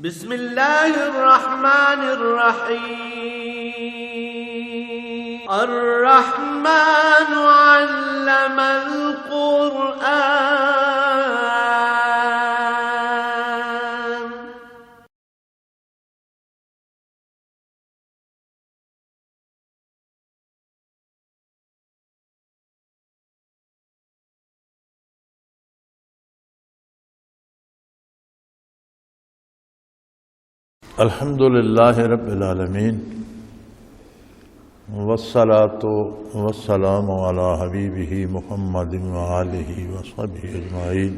بسم اللہ الرحمن الرحیم الرحمن علم القرآن الحمد للہ رب العالمین والصلاة والسلام علی حبیبہ محمد وآلہ وصحبہ اجمعین۔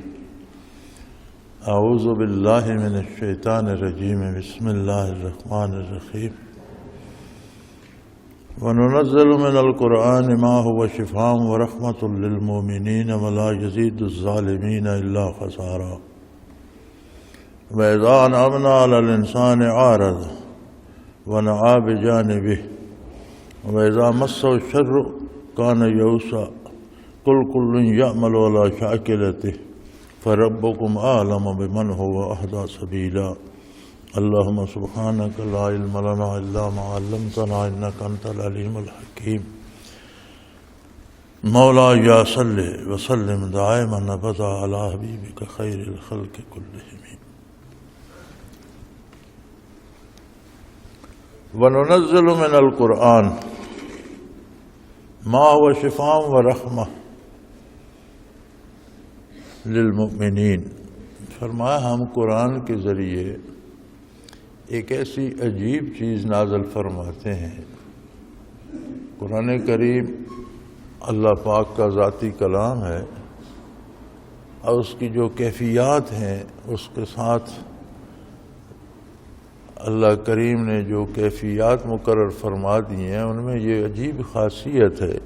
اعوذ باللہ من الشیطان الرجیم، بسم اللہ الرحمن الرحیم۔ وننزل من القرآن ما هو شفاء ورحمة للمؤمنین ولا یزید الظالمین الا خسارا۔ وَإِذَا أَنْعَمْنَا عَلَى الْإِنسَانِ أَعْرَضَ وَنَأَىٰ بِجَانِبِهِ وَإِذَا مَسَّهُ الشَّرُّ كَانَ يَئُوسًا قُلْ كُلٌّ يَعْمَلُ عَلَىٰ شَاكِلَتِهِ فَرَبُّكُمْ أَعْلَمُ بِمَنْ هُوَ أَهْدَىٰ سَبِيلًا۔ اللهم سبحانك لا علم لنا إلا ما علمتنا إنك أنت العليم الحكيم۔ مولاي صل وسلم دائما أبدا على حبيبك خير الخلق كلهم۔ وَنُنَزِّلُ مِنَ الْقُرْآنِ مَا هُوَ شِفَاءٌ وَرَحْمَةٌ لِلْمُؤْمِنِينَ۔ فرمایا ہم قرآن کے ذریعے ایک ایسی عجیب چیز نازل فرماتے ہیں۔ قرآن کریم اللہ پاک کا ذاتی کلام ہے، اور اس کی جو کیفیات ہیں اس کے ساتھ اللہ کریم نے جو کیفیات مقرر فرما دی ہیں ان میں یہ عجیب خاصیت ہے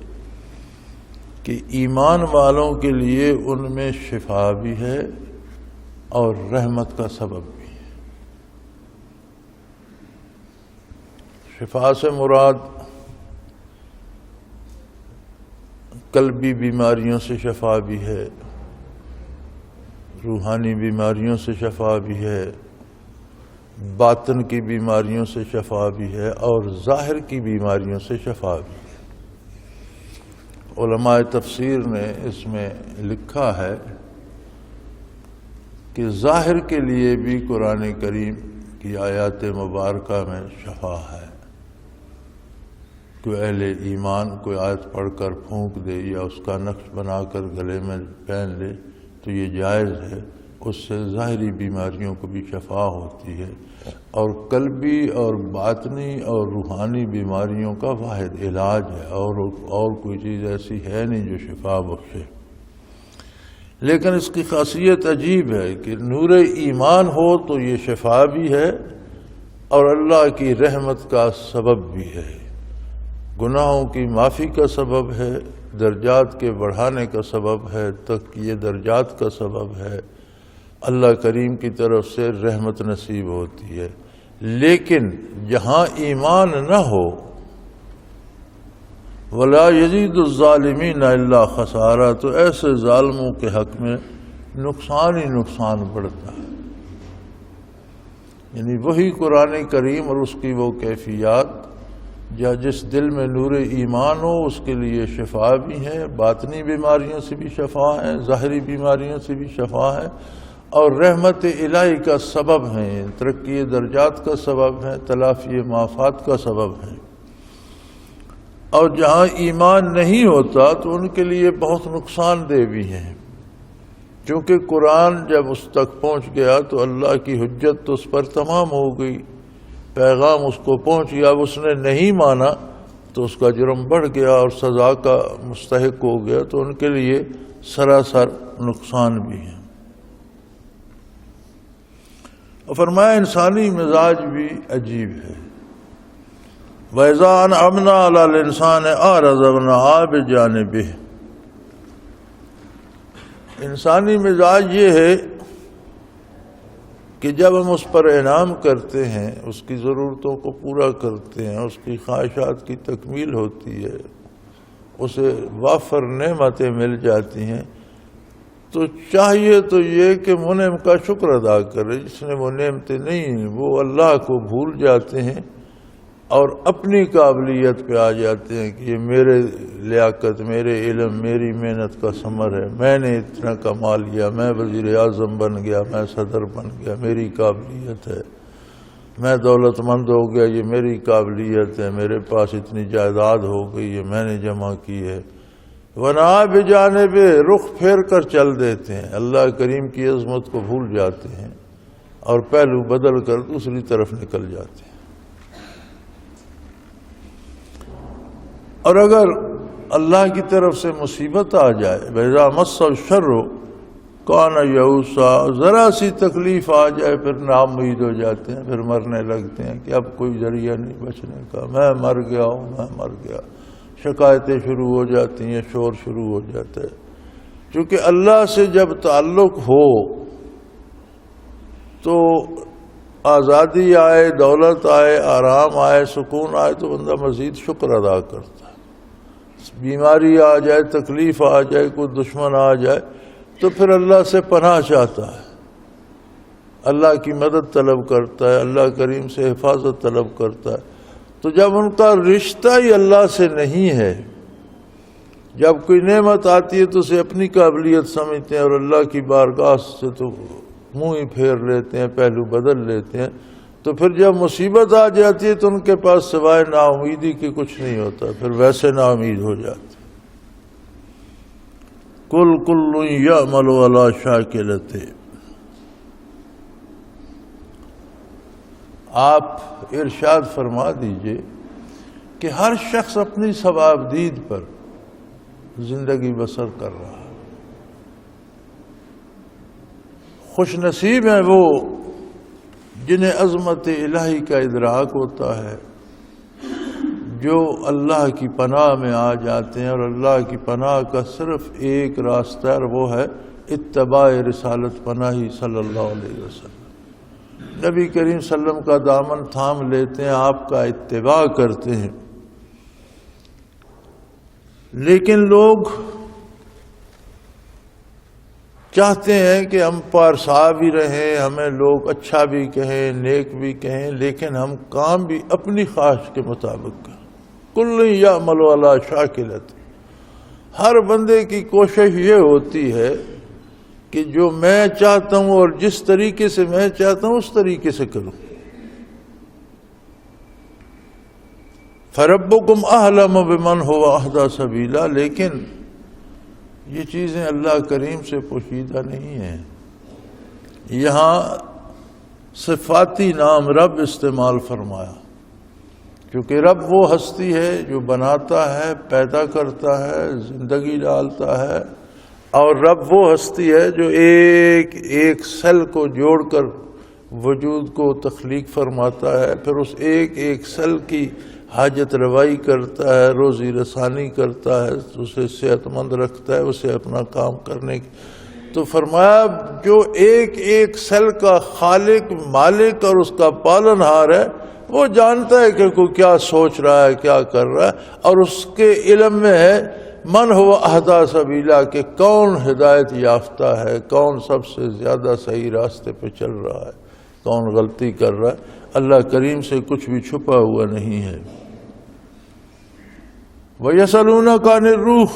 کہ ایمان والوں کے لیے ان میں شفا بھی ہے اور رحمت کا سبب بھی ہے۔ شفا سے مراد قلبی بیماریوں سے شفا بھی ہے، روحانی بیماریوں سے شفا بھی ہے، باطن کی بیماریوں سے شفا بھی ہے، اور ظاہر کی بیماریوں سے شفا بھی ہے۔ علماء تفسیر نے اس میں لکھا ہے کہ ظاہر کے لیے بھی قرآن کریم کی آیات مبارکہ میں شفا ہے۔ کوئی اہل ایمان کوئی آیت پڑھ کر پھونک دے یا اس کا نقش بنا کر گلے میں پہن لے تو یہ جائز ہے، اس سے ظاہری بیماریوں کو بھی شفا ہوتی ہے، اور قلبی اور باطنی اور روحانی بیماریوں کا واحد علاج ہے، اور کوئی چیز ایسی ہے نہیں جو شفا بخشے۔ لیکن اس کی خاصیت عجیب ہے کہ نور ایمان ہو تو یہ شفا بھی ہے اور اللہ کی رحمت کا سبب بھی ہے، گناہوں کی معافی کا سبب ہے، درجات کے بڑھانے کا سبب ہے، ترقی درجات کا سبب ہے، اللہ کریم کی طرف سے رحمت نصیب ہوتی ہے۔ لیکن جہاں ایمان نہ ہو وَلَا يَزِيدُ الظَّالِمِينَ إِلَّا خَسَارًا، تو ایسے ظالموں کے حق میں نقصان ہی نقصان بڑھتا ہے۔ یعنی وہی قرآن کریم اور اس کی وہ کیفیات یا جس دل میں نور ایمان ہو اس کے لیے شفا بھی ہے، باطنی بیماریوں سے بھی شفا ہے، ظاہری بیماریوں سے بھی شفا ہے، اور رحمت الہی کا سبب ہیں، ترقی درجات کا سبب ہے، تلافی معافات کا سبب ہے۔ اور جہاں ایمان نہیں ہوتا تو ان کے لیے بہت نقصان دہ بھی ہیں، کیونکہ قرآن جب اس تک پہنچ گیا تو اللہ کی حجت تو اس پر تمام ہو گئی، پیغام اس کو پہنچ گیا، اب اس نے نہیں مانا تو اس کا جرم بڑھ گیا اور سزا کا مستحق ہو گیا، تو ان کے لیے سراسر نقصان بھی ہے۔ اور فرمایا انسانی مزاج بھی عجیب ہے۔ وَإِذَا أَنْعَمْنَا عَلَى الْإِنسَانِ أَعْرَضَ وَنَأَىٰ بِجَانِبِهِ۔ انسانی مزاج یہ ہے کہ جب ہم اس پر انعام کرتے ہیں، اس کی ضرورتوں کو پورا کرتے ہیں، اس کی خواہشات کی تکمیل ہوتی ہے، اسے وافر نعمتیں مل جاتی ہیں، تو تو چاہیے تو یہ کہ منعم کا شکر ادا کرے. جس نے وہ نعمتیں نہیں ہیں وہ اللہ کو بھول جاتے ہیں اور اپنی قابلیت پہ آ جاتے ہیں کہ یہ میرے لیاقت، میرے علم، میری محنت کا ثمر ہے، میں نے اتنا کما لیا، میں وزیر اعظم بن گیا، میں صدر بن گیا، میری قابلیت ہے، میں دولت مند ہو گیا، یہ میری قابلیت ہے، میرے پاس اتنی جائیداد ہو گئی ہے، میں نے جمع کی ہے. ورنہ بجانب رخ پھیر کر چل دیتے ہیں، اللہ کریم کی عظمت کو بھول جاتے ہیں اور پہلو بدل کر دوسری طرف نکل جاتے ہیں. اور اگر اللہ کی طرف سے مصیبت آ جائے، وَإِذَا مَسَّ الشَّرُّ کَانَ یئوسا، ذرا سی تکلیف آ جائے پھر ناامید ہو جاتے ہیں، پھر مرنے لگتے ہیں کہ اب کوئی ذریعہ نہیں بچنے کا، میں مر گیا ہوں، میں مر گیا. شکایتیں شروع ہو جاتی ہیں، شور شروع ہو جاتا ہے. چونکہ اللہ سے جب تعلق ہو تو آزادی آئے، دولت آئے، آرام آئے، سکون آئے تو بندہ مزید شکر ادا کرتا ہے. بیماری آ جائے، تکلیف آ جائے، کوئی دشمن آ جائے تو پھر اللہ سے پناہ چاہتا ہے، اللہ کی مدد طلب کرتا ہے، اللہ کریم سے حفاظت طلب کرتا ہے. تو جب ان کا رشتہ ہی اللہ سے نہیں ہے، جب کوئی نعمت آتی ہے تو اسے اپنی قابلیت سمجھتے ہیں اور اللہ کی بارگاہ سے تو منہ ہی پھیر لیتے ہیں، پہلو بدل لیتے ہیں. تو پھر جب مصیبت آ جاتی ہے تو ان کے پاس سوائے نا امیدی کے کچھ نہیں ہوتا، پھر ویسے نا امید ہو جاتے. کل یعمل علی شاکلتہ. آپ ارشاد فرما دیجئے کہ ہر شخص اپنی ثوابدید پر زندگی بسر کر رہا ہے. خوش نصیب ہیں وہ جنہیں عظمت الہی کا ادراک ہوتا ہے، جو اللہ کی پناہ میں آ جاتے ہیں. اور اللہ کی پناہ کا صرف ایک راستہ ہے، وہ ہے اتباع رسالت پناہی صلی اللہ علیہ وسلم. نبی کریم صلی اللہ علیہ وسلم کا دامن تھام لیتے ہیں، آپ کا اتباع کرتے ہیں. لیکن لوگ چاہتے ہیں کہ ہم پارسا بھی رہیں، ہمیں لوگ اچھا بھی کہیں، نیک بھی کہیں، لیکن ہم کام بھی اپنی خواہش کے مطابق کریں. کل یعمل علی شاکلتہ. ہر بندے کی کوشش یہ ہوتی ہے کہ جو میں چاہتا ہوں اور جس طریقے سے میں چاہتا ہوں اس طریقے سے کروں. فَرَبُّكُمْ أَعْلَمُ بِمَنْ هُوَ أَهْدَىٰ سَبِيلًا. لیکن یہ چیزیں اللہ کریم سے پوشیدہ نہیں ہیں. یہاں صفاتی نام رب استعمال فرمایا، کیونکہ رب وہ ہستی ہے جو بناتا ہے، پیدا کرتا ہے، زندگی ڈالتا ہے. اور رب وہ ہستی ہے جو ایک ایک سیل کو جوڑ کر وجود کو تخلیق فرماتا ہے، پھر اس ایک ایک سیل کی حاجت روائی کرتا ہے، روزی رسانی کرتا ہے، اسے صحت مند رکھتا ہے، اسے اپنا کام کرنے کی. تو فرمایا جو ایک ایک سیل کا خالق، مالک اور اس کا پالن ہار ہے، وہ جانتا ہے کہ کوئی کیا سوچ رہا ہے، کیا کر رہا ہے، اور اس کے علم میں ہے من هو اہدیٰ سبیلا، کہ کون ہدایت یافتہ ہے، کون سب سے زیادہ صحیح راستے پہ چل رہا ہے، کون غلطی کر رہا ہے. اللہ کریم سے کچھ بھی چھپا ہوا نہیں ہے. وَيَسْأَلُونَكَ عَنِ الرُّوحِ.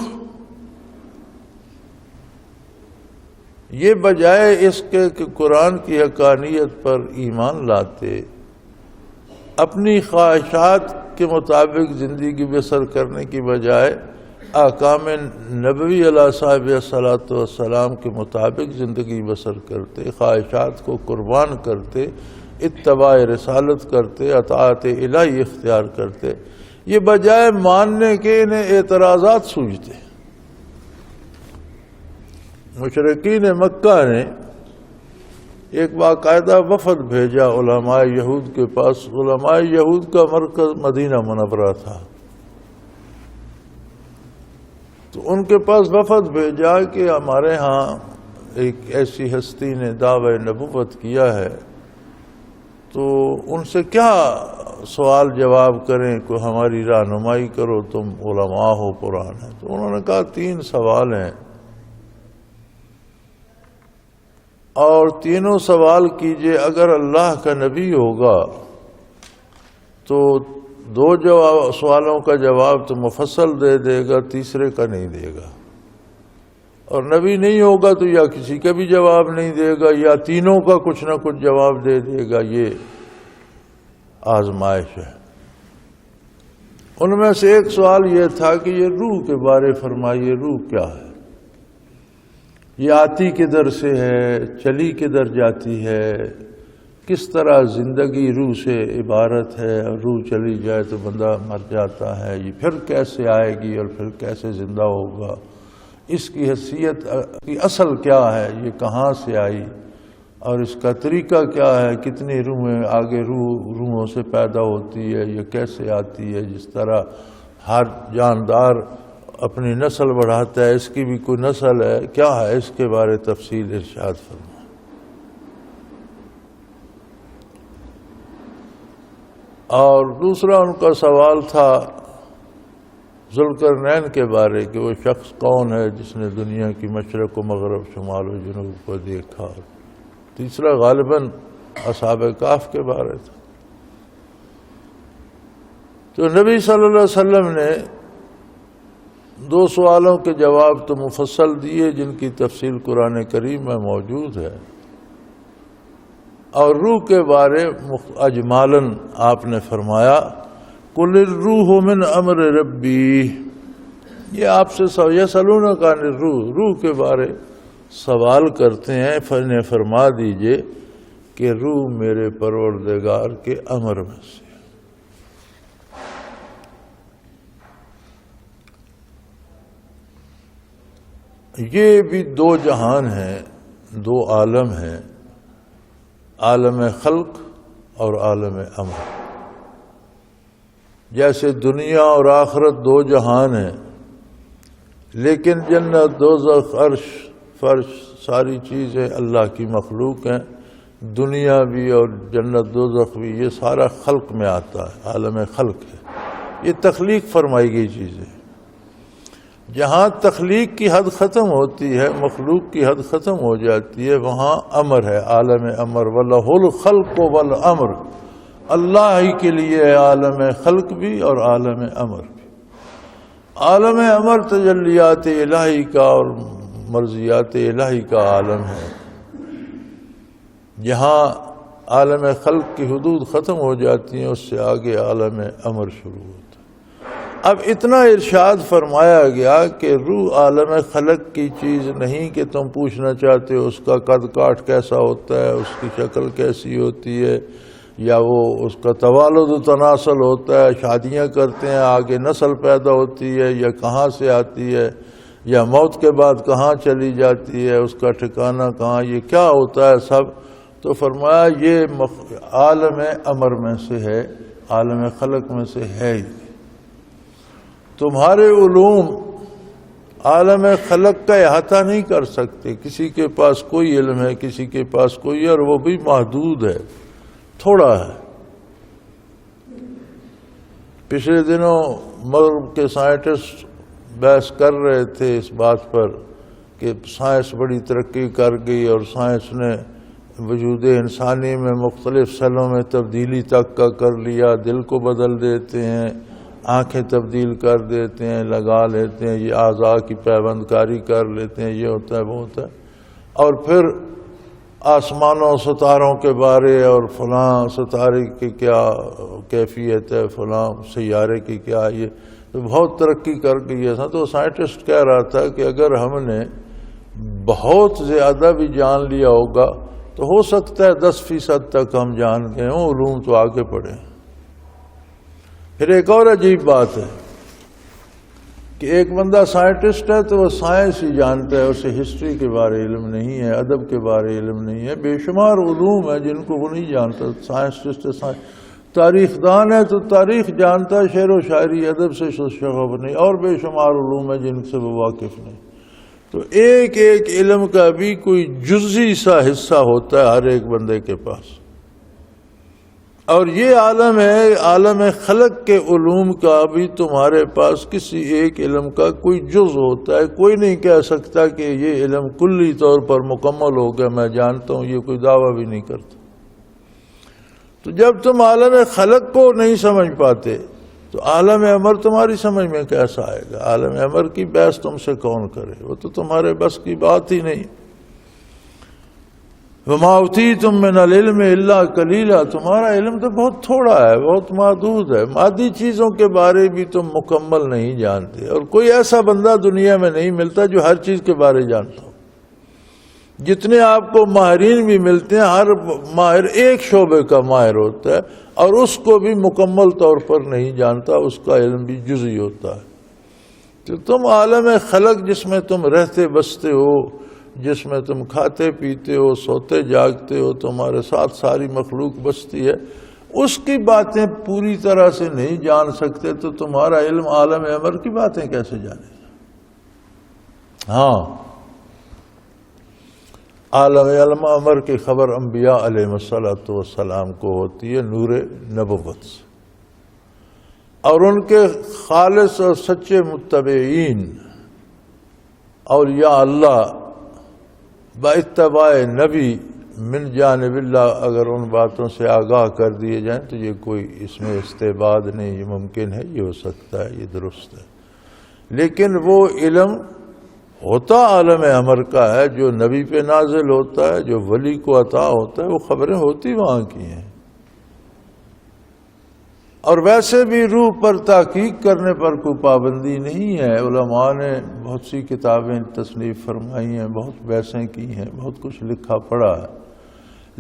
یہ بجائے اس کے کہ قرآن کی حقانیت پر ایمان لاتے، اپنی خواہشات کے مطابق زندگی بسر کرنے کی بجائے احکام نبوی علیہ صاحب الصلاۃ والسلام کے مطابق زندگی بسر کرتے، خواہشات کو قربان کرتے، اتباع رسالت کرتے، اطاعت الہی اختیار کرتے، یہ بجائے ماننے کے انہیں اعتراضات سوچتے. مشرکین مکہ نے ایک باقاعدہ وفد بھیجا علماء یہود کے پاس. علماء یہود کا مرکز مدینہ منورہ تھا، تو ان کے پاس وفد بھیجا کہ ہمارے ہاں ایک ایسی ہستی نے دعوی نبوت کیا ہے، تو ان سے کیا سوال جواب کریں، کوئی ہماری رہنمائی کرو، تم علماء ہو، قرآن ہے. تو انہوں نے کہا 3 سوال ہیں. اور تینوں سوال کیجئے، اگر اللہ کا نبی ہوگا تو دو سوالوں کا جواب تو مفصل دے دے گا، تیسرے کا نہیں دے گا، اور نبی نہیں ہوگا تو یا کسی کا بھی جواب نہیں دے گا یا تینوں کا کچھ نہ کچھ جواب دے دے گا۔ یہ آزمائش ہے۔ ان میں سے ایک سوال یہ تھا کہ یہ روح کے بارے فرمائیے، روح کیا ہے؟ یہ آتی کدھر سے ہے، چلی کدھر جاتی ہے، کس طرح زندگی روح سے عبارت ہے، اور روح چلی جائے تو بندہ مر جاتا ہے، یہ پھر کیسے آئے گی اور پھر کیسے زندہ ہوگا، اس کی حیثیت کی اصل کیا ہے، یہ کہاں سے آئی اور اس کا طریقہ کیا ہے، کتنی روحیں آگے روحوں سے پیدا ہوتی ہے، یہ کیسے آتی ہے، جس طرح ہر جاندار اپنی نسل بڑھاتا ہے، اس کی بھی کوئی نسل ہے، کیا ہے، اس کے بارے تفصیل ارشاد فرمائیں۔ اور دوسرا ان کا سوال تھا ذوالقرنین کے بارے کہ وہ شخص کون ہے جس نے دنیا کی مشرق و مغرب، شمال و جنوب کو دیکھا۔ تیسرا غالباً اصحاب کہف کے بارے تھا۔ تو نبی صلی اللہ علیہ وسلم نے دو سوالوں کے جواب تو مفصل دیے جن کی تفصیل قرآن کریم میں موجود ہے، اور روح کے بارے اجمالاً آپ نے فرمایا قل الروح من امر ربی۔ یہ آپ سے یسألونک عن الروح، روح کے بارے سوال کرتے ہیں، انہیں فرما دیجئے کہ روح میرے پروردگار کے امر میں سے۔ یہ بھی دو جہان ہیں، دو عالم ہیں، عالم خلق اور عالم امر۔ جیسے دنیا اور آخرت دو جہان ہیں، لیکن جنت، دوزخ، عرش، فرش، ساری چیزیں اللہ کی مخلوق ہیں۔ دنیا بھی اور جنت دوزخ بھی یہ سارا خلق میں آتا ہے، عالم خلق ہے، یہ تخلیق فرمائی گئی چیزیں۔ جہاں تخلیق کی حد ختم ہوتی ہے، مخلوق کی حد ختم ہو جاتی ہے، وہاں امر ہے، عالم امر۔ وَلَهُ الْخَلْقُ وَالْأَمْرُ، اللہ ہی کے لیے ہے عالم خلق بھی اور عالم امر بھی۔ عالم امر تجلیات الہی کا اور مرضیات الہی کا عالم ہے، جہاں عالم خلق کی حدود ختم ہو جاتی ہیں، اس سے آگے عالم امر شروع ہوتا ہے۔ اب اتنا ارشاد فرمایا گیا کہ روح عالم خلق کی چیز نہیں کہ تم پوچھنا چاہتے ہو اس کا قد کاٹ کیسا ہوتا ہے، اس کی شکل کیسی ہوتی ہے، یا وہ اس کا توالد و تناسل ہوتا ہے، شادیاں کرتے ہیں آگے نسل پیدا ہوتی ہے، یا کہاں سے آتی ہے، یا موت کے بعد کہاں چلی جاتی ہے، اس کا ٹھکانہ کہاں، یہ کیا ہوتا ہے سب۔ تو فرمایا یہ عالم امر میں سے ہے، عالم خلق میں سے ہے ہی۔ تمہارے علوم عالم خلق کا احاطہ نہیں کر سکتے، کسی کے پاس کوئی علم ہے، کسی کے پاس کوئی، اور وہ بھی محدود ہے، تھوڑا ہے۔ پچھلے دنوں مغرب کے سائنٹسٹ بحث کر رہے تھے اس بات پر کہ سائنس بڑی ترقی کر گئی اور سائنس نے وجود انسانی میں مختلف سیلوں میں تبدیلی تک کا کر لیا، دل کو بدل دیتے ہیں، آنکھیں تبدیل کر دیتے ہیں، لگا لیتے ہیں، یہ اعضاء کی پیوند کاری کر لیتے ہیں، یہ ہوتا ہے وہ ہوتا ہے، اور پھر آسمانوں ستاروں کے بارے اور فلاں ستارے کی کیا کیفیت ہے، فلاں سیارے کی کیا، یہ بہت ترقی کر گئی ہے۔ تو سائنٹسٹ کہہ رہا تھا کہ اگر ہم نے بہت زیادہ بھی جان لیا ہوگا تو ہو سکتا ہے 10% تک ہم جان گئے ہوں، علوم تو آگے پڑھیں۔ پھر ایک اور عجیب بات ہے کہ ایک بندہ سائنٹسٹ ہے تو وہ سائنس ہی جانتا ہے، اسے ہسٹری کے بارے علم نہیں ہے، ادب کے بارے علم نہیں ہے، بے شمار علوم ہے جن کو وہ نہیں جانتا۔ سائنسٹسٹ تاریخ دان ہے تو تاریخ جانتا ہے، شعر و شاعری ادب سے شغف نہیں، اور بے شمار علوم ہے جن سے وہ واقف نہیں۔ تو ایک ایک علم کا بھی کوئی جزئی سا حصہ ہوتا ہے ہر ایک بندے کے پاس۔ اور یہ عالم ہے، عالم خلق کے علوم کا بھی تمہارے پاس کسی ایک علم کا کوئی جز ہوتا ہے. کوئی نہیں کہہ سکتا کہ یہ علم کلی طور پر مکمل ہو گیا، میں جانتا ہوں، یہ کوئی دعویٰ بھی نہیں کرتا. تو جب تم عالم خلق کو نہیں سمجھ پاتے تو عالم امر تمہاری سمجھ میں کیسا آئے گا؟ عالم امر کی بحث تم سے کون کرے؟ وہ تو تمہارے بس کی بات ہی نہیں. وَمَا أُوتِيتُم مِّنَ الْعِلْمِ إِلَّا قَلِيلًا، تمہارا علم تو بہت تھوڑا ہے، بہت محدود ہے. مادی چیزوں کے بارے بھی تم مکمل نہیں جانتے، اور کوئی ایسا بندہ دنیا میں نہیں ملتا جو ہر چیز کے بارے جانتا ہو. جتنے آپ کو ماہرین بھی ملتے ہیں، ہر ماہر ایک شعبے کا ماہر ہوتا ہے اور اس کو بھی مکمل طور پر نہیں جانتا، اس کا علم بھی جزئی ہوتا ہے. تو تم عالم خلق جس میں تم رہتے بستے ہو، جس میں تم کھاتے پیتے ہو، سوتے جاگتے ہو، تمہارے ساتھ ساری مخلوق بستی ہے، اس کی باتیں پوری طرح سے نہیں جان سکتے تو تمہارا علم عالم امر کی باتیں کیسے جانے گا؟ ہاں، عالم امر کی خبر انبیاء علیہ السلام کو ہوتی ہے نور نبوت سے، اور ان کے خالص اور سچے متبعین اولیاء اللہ باتباع نبی من جانب اللہ اگر ان باتوں سے آگاہ کر دیے جائیں تو یہ کوئی اس میں استعباد نہیں، یہ ممکن ہے، یہ ہو سکتا ہے، یہ درست ہے. لیکن وہ علم ہوتا عالم امر کا ہے جو نبی پہ نازل ہوتا ہے، جو ولی کو عطا ہوتا ہے، وہ خبریں ہوتی وہاں کی ہیں. اور ویسے بھی روح پر تحقیق کرنے پر کوئی پابندی نہیں ہے. علماء نے بہت سی کتابیں تصنیف فرمائی ہیں، بہت بحثیں کی ہیں، بہت کچھ لکھا پڑا ہے،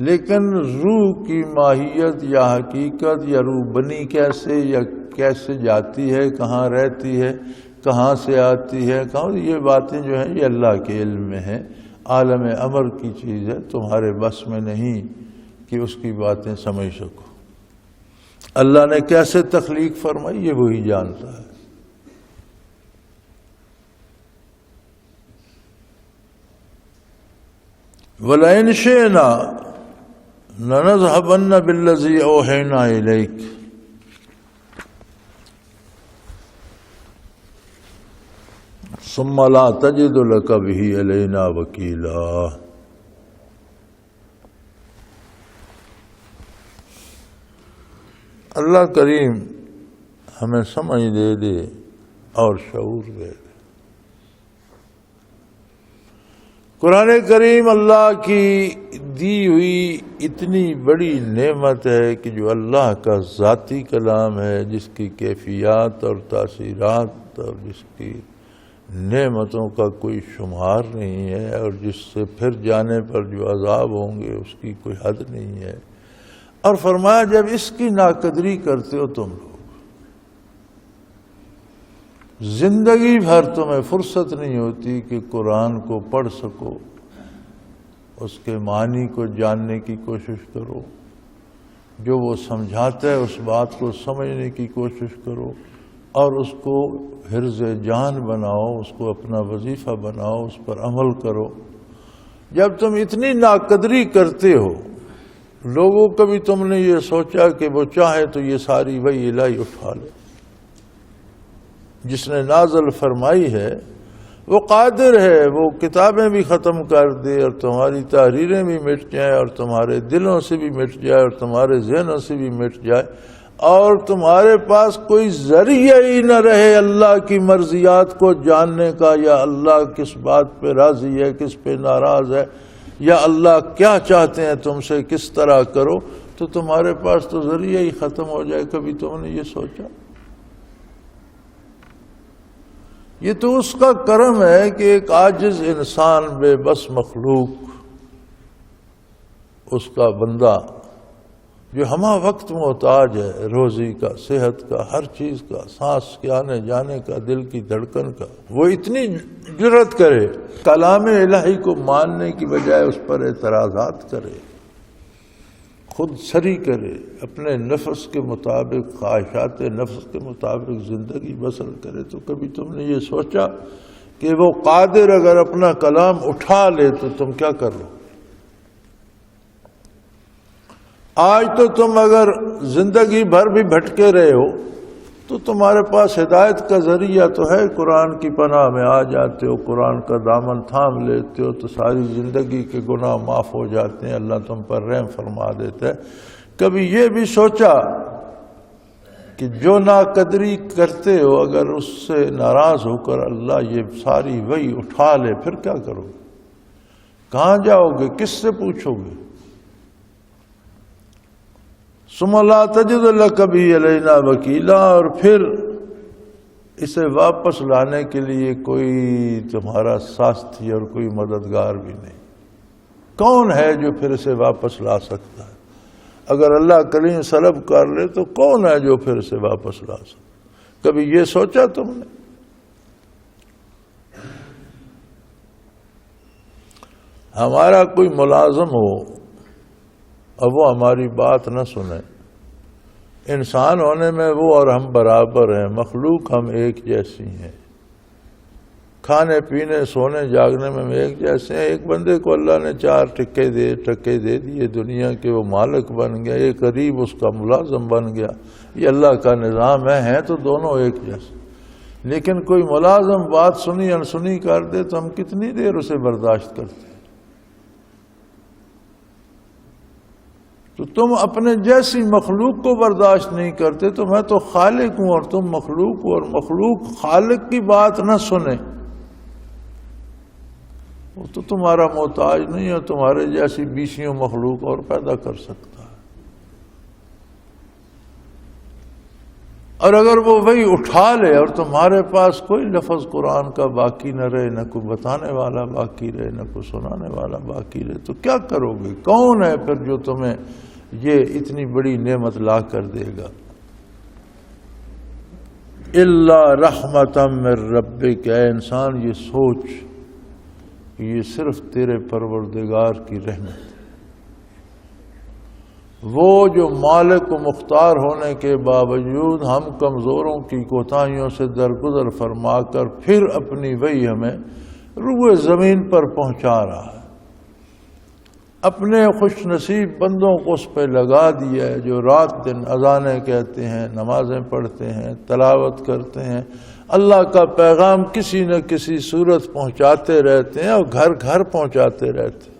لیکن روح کی ماہیت یا حقیقت یا روح بنی کیسے یا کیسے جاتی ہے، کہاں رہتی ہے، کہاں سے آتی ہے، کہاں، یہ باتیں جو ہیں یہ اللہ کے علم میں ہیں. عالم امر کی چیز ہے، تمہارے بس میں نہیں کہ اس کی باتیں سمجھ سکو. اللہ نے کیسے تخلیق فرمائی یہ وہی جانتا ہے. وَلَئِنْ شِئْنَا لَنَذْهَبَنَّ بِالَّذِي أَوْحَيْنَا إِلَيْكَ ثُمَّ لَا تَجِدُ لَكَ بِهِ عَلَيْنَا وَكِيلًا. اللہ کریم ہمیں سمجھ دے اور شعور دے. قرآن کریم اللہ کی دی ہوئی اتنی بڑی نعمت ہے کہ جو اللہ کا ذاتی کلام ہے، جس کی کیفیات اور تاثیرات اور جس کی نعمتوں کا کوئی شمار نہیں ہے، اور جس سے پھر جانے پر جو عذاب ہوں گے اس کی کوئی حد نہیں ہے. اور فرمایا جب اس کی ناقدری کرتے ہو تم لوگ، زندگی بھر تمہیں فرصت نہیں ہوتی کہ قرآن کو پڑھ سکو، اس کے معنی کو جاننے کی کوشش کرو، جو وہ سمجھاتا ہے اس بات کو سمجھنے کی کوشش کرو، اور اس کو حرز جان بناؤ، اس کو اپنا وظیفہ بناؤ، اس پر عمل کرو. جب تم اتنی ناقدری کرتے ہو لوگوں، کبھی تم نے یہ سوچا کہ وہ چاہے تو یہ ساری وحی الہی اٹھا لے؟ جس نے نازل فرمائی ہے وہ قادر ہے، وہ کتابیں بھی ختم کر دے اور تمہاری تحریریں بھی مٹ جائیں اور تمہارے دلوں سے بھی مٹ جائے اور تمہارے ذہنوں سے بھی مٹ جائے، اور تمہارے پاس کوئی ذریعہ ہی نہ رہے اللہ کی مرضیات کو جاننے کا، یا اللہ کس بات پہ راضی ہے، کس پہ ناراض ہے، یا اللہ کیا چاہتے ہیں تم سے، کس طرح کرو، تو تمہارے پاس تو ذریعہ ہی ختم ہو جائے. کبھی تم نے یہ سوچا؟ یہ تو اس کا کرم ہے کہ ایک عاجز انسان، بے بس مخلوق، اس کا بندہ جو ہمہ وقت محتاج ہے روزی کا، صحت کا، ہر چیز کا، سانس کے آنے جانے کا، دل کی دھڑکن کا، وہ اتنی جرأت کرے کلام الہی کو ماننے کی بجائے اس پر اعتراضات کرے، خود سری کرے، اپنے نفس کے مطابق، خواہشات نفس کے مطابق زندگی بسر کرے. تو کبھی تم نے یہ سوچا کہ وہ قادر اگر اپنا کلام اٹھا لے تو تم کیا کر لو؟ آج تو تم اگر زندگی بھر بھی بھٹکے رہے ہو تو تمہارے پاس ہدایت کا ذریعہ تو ہے، قرآن کی پناہ میں آ جاتے ہو، قرآن کا دامن تھام لیتے ہو تو ساری زندگی کے گناہ معاف ہو جاتے ہیں، اللہ تم پر رحم فرما دیتا ہے۔ کبھی یہ بھی سوچا کہ جو ناقدری کرتے ہو اگر اس سے ناراض ہو کر اللہ یہ ساری وہی اٹھا لے پھر کیا کرو گے؟ کہاں جاؤ گے؟ کس سے پوچھو گے؟ ثم لا تجد لک بھی علینا وکیلا، اور پھر اسے واپس لانے کے لیے کوئی تمہارا ساتھی اور کوئی مددگار بھی نہیں۔ کون ہے جو پھر اسے واپس لا سکتا ہے؟ اگر اللہ کریم سلب کر لے تو کون ہے جو پھر اسے واپس لا سکتا؟ کبھی یہ سوچا تم نے؟ ہمارا کوئی ملازم ہو اور وہ ہماری بات نہ سنے، انسان ہونے میں وہ اور ہم برابر ہیں، مخلوق ہم ایک جیسی ہیں، کھانے پینے سونے جاگنے میں ہم ایک جیسے ہیں۔ ایک بندے کو اللہ نے 4 ٹکے دے دیے دنیا کے، وہ مالک بن گیا، ایک غریب اس کا ملازم بن گیا، یہ اللہ کا نظام ہے تو دونوں ایک جیسے۔ لیکن کوئی ملازم بات سنی انسنی کر دے تو ہم کتنی دیر اسے برداشت کرتے ہیں؟ تو تم اپنے جیسی مخلوق کو برداشت نہیں کرتے، تو میں تو خالق ہوں اور تم مخلوق ہو، اور مخلوق خالق کی بات نہ سنے وہ تو تمہارا محتاج نہیں ہے، تمہارے جیسی 20 مخلوق اور پیدا کر سکتا ہے۔ اور اگر وہ وہی اٹھا لے اور تمہارے پاس کوئی لفظ قرآن کا باقی نہ رہے، نہ کوئی بتانے والا باقی رہے، نہ کوئی سنانے والا باقی رہے، تو کیا کرو گے؟ کون ہے پھر جو تمہیں یہ اتنی بڑی نعمت لا کر دے گا؟ الا رحمتا من ربک، اے انسان یہ سوچ کہ یہ صرف تیرے پروردگار کی رحمت ہے، وہ جو مالک و مختار ہونے کے باوجود ہم کمزوروں کی کوتاہیوں سے درگزر فرما کر پھر اپنی وہی ہمیں روئے زمین پر پہنچا رہا ہے، اپنے خوش نصیب بندوں کو اس پہ لگا دیا ہے جو رات دن اذانیں کہتے ہیں، نمازیں پڑھتے ہیں، تلاوت کرتے ہیں، اللہ کا پیغام کسی نہ کسی صورت پہنچاتے رہتے ہیں اور گھر گھر پہنچاتے رہتے ہیں۔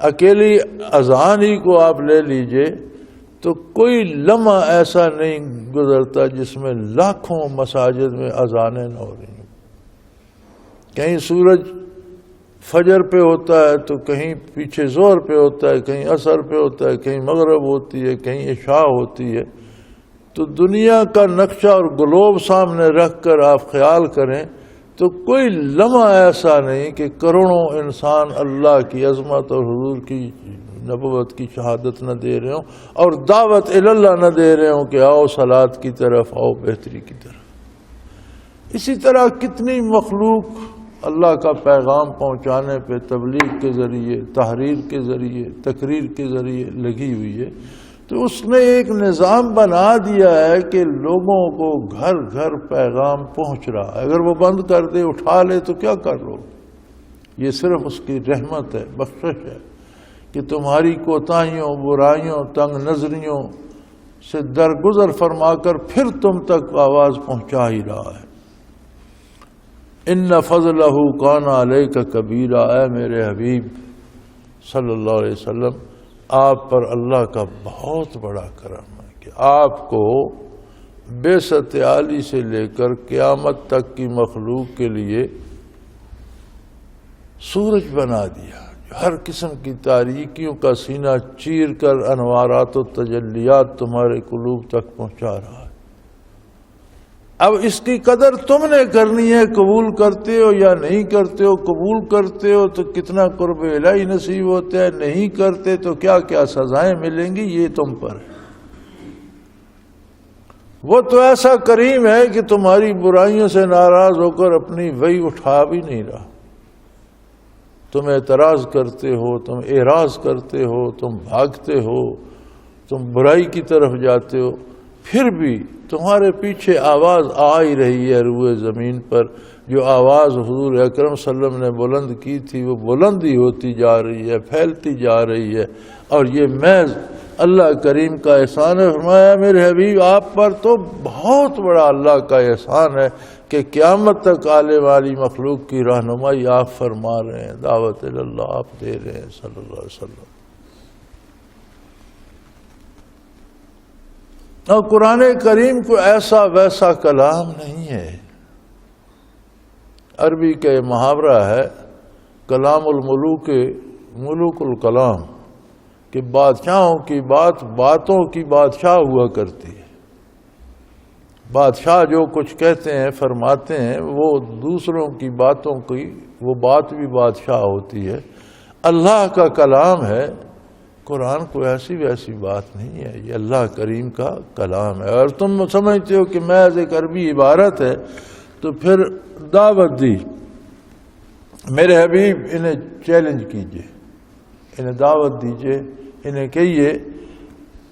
اکیلی اذان ہی کو آپ لے لیجئے تو کوئی لمحہ ایسا نہیں گزرتا جس میں لاکھوں مساجد میں اذانیں نہ ہو رہی ہوں۔ کہیں سورج فجر پہ ہوتا ہے تو کہیں پیچھے ظہر پہ ہوتا ہے، کہیں عصر پہ ہوتا ہے، کہیں مغرب ہوتی ہے، کہیں عشاء ہوتی ہے۔ تو دنیا کا نقشہ اور گلوب سامنے رکھ کر آپ خیال کریں تو کوئی لمحہ ایسا نہیں کہ کروڑوں انسان اللہ کی عظمت اور حضور کی نبوت کی شہادت نہ دے رہے ہوں اور دعوت اللہ نہ دے رہے ہوں کہ آؤ صلاۃ کی طرف، آؤ بہتری کی طرف۔ اسی طرح کتنی مخلوق اللہ کا پیغام پہنچانے پہ تبلیغ کے ذریعے، تحریر کے ذریعے، تقریر کے ذریعے لگی ہوئی ہے۔ تو اس نے ایک نظام بنا دیا ہے کہ لوگوں کو گھر گھر پیغام پہنچ رہا ہے۔ اگر وہ بند کر دے، اٹھا لے تو کیا کر لو؟ یہ صرف اس کی رحمت ہے، بخشش ہے کہ تمہاری کوتاہیوں، برائیوں، تنگ نظریوں سے درگزر فرما کر پھر تم تک آواز پہنچا ہی رہا ہے۔ ان فضلہ کان علیک کبیرا، اے میرے حبیب صلی اللہ علیہ وسلم، آپ پر اللہ کا بہت بڑا کرم ہے کہ آپ کو بعثت عالی سے لے کر قیامت تک کی مخلوق کے لیے سورج بنا دیا جو ہر قسم کی تاریکیوں کا سینہ چیر کر انوارات و تجلیات تمہارے قلوب تک پہنچا رہا ہے۔ اب اس کی قدر تم نے کرنی ہے، قبول کرتے ہو یا نہیں کرتے ہو۔ قبول کرتے ہو تو کتنا قرب الہی نصیب ہوتا ہے، نہیں کرتے تو کیا کیا سزائیں ملیں گی، یہ تم پر ہے۔ وہ تو ایسا کریم ہے کہ تمہاری برائیوں سے ناراض ہو کر اپنی وہی اٹھا بھی نہیں رہا۔ تم اعتراض کرتے ہو، تم اعراض کرتے ہو، تم بھاگتے ہو، تم برائی کی طرف جاتے ہو، پھر بھی تمہارے پیچھے آواز آ ہی رہی ہے روئے زمین پر، جو آواز حضور اکرم صلی اللہ علیہ وسلم نے بلند کی تھی وہ بلند ہی ہوتی جا رہی ہے، پھیلتی جا رہی ہے، اور یہ محض اللہ کریم کا احسان ہے۔ فرمایا میرے حبیب آپ پر تو بہت بڑا اللہ کا احسان ہے کہ قیامت تک آنے والی مخلوق کی رہنمائی آپ فرما رہے ہیں، دعوت اللہ آپ دے رہے ہیں صلی اللہ علیہ وسلم۔ اور قرآن کریم کو ایسا ویسا کلام نہیں ہے۔ عربی کا یہ محاورہ ہے کلام الملوک ملوک الکلام، کہ بادشاہوں کی بات باتوں کی بادشاہ ہوا کرتی ہے۔ بادشاہ جو کچھ کہتے ہیں فرماتے ہیں وہ دوسروں کی باتوں کی وہ بات بھی بادشاہ ہوتی ہے۔ اللہ کا کلام ہے، قرآن کوئی ایسی ویسی بات نہیں ہے، یہ اللہ کریم کا کلام ہے۔ اور تم سمجھتے ہو کہ محض ایک عربی عبارت ہے، تو پھر دعوت دی میرے حبیب انہیں چیلنج کیجئے، انہیں دعوت دیجئے، انہیں کہیے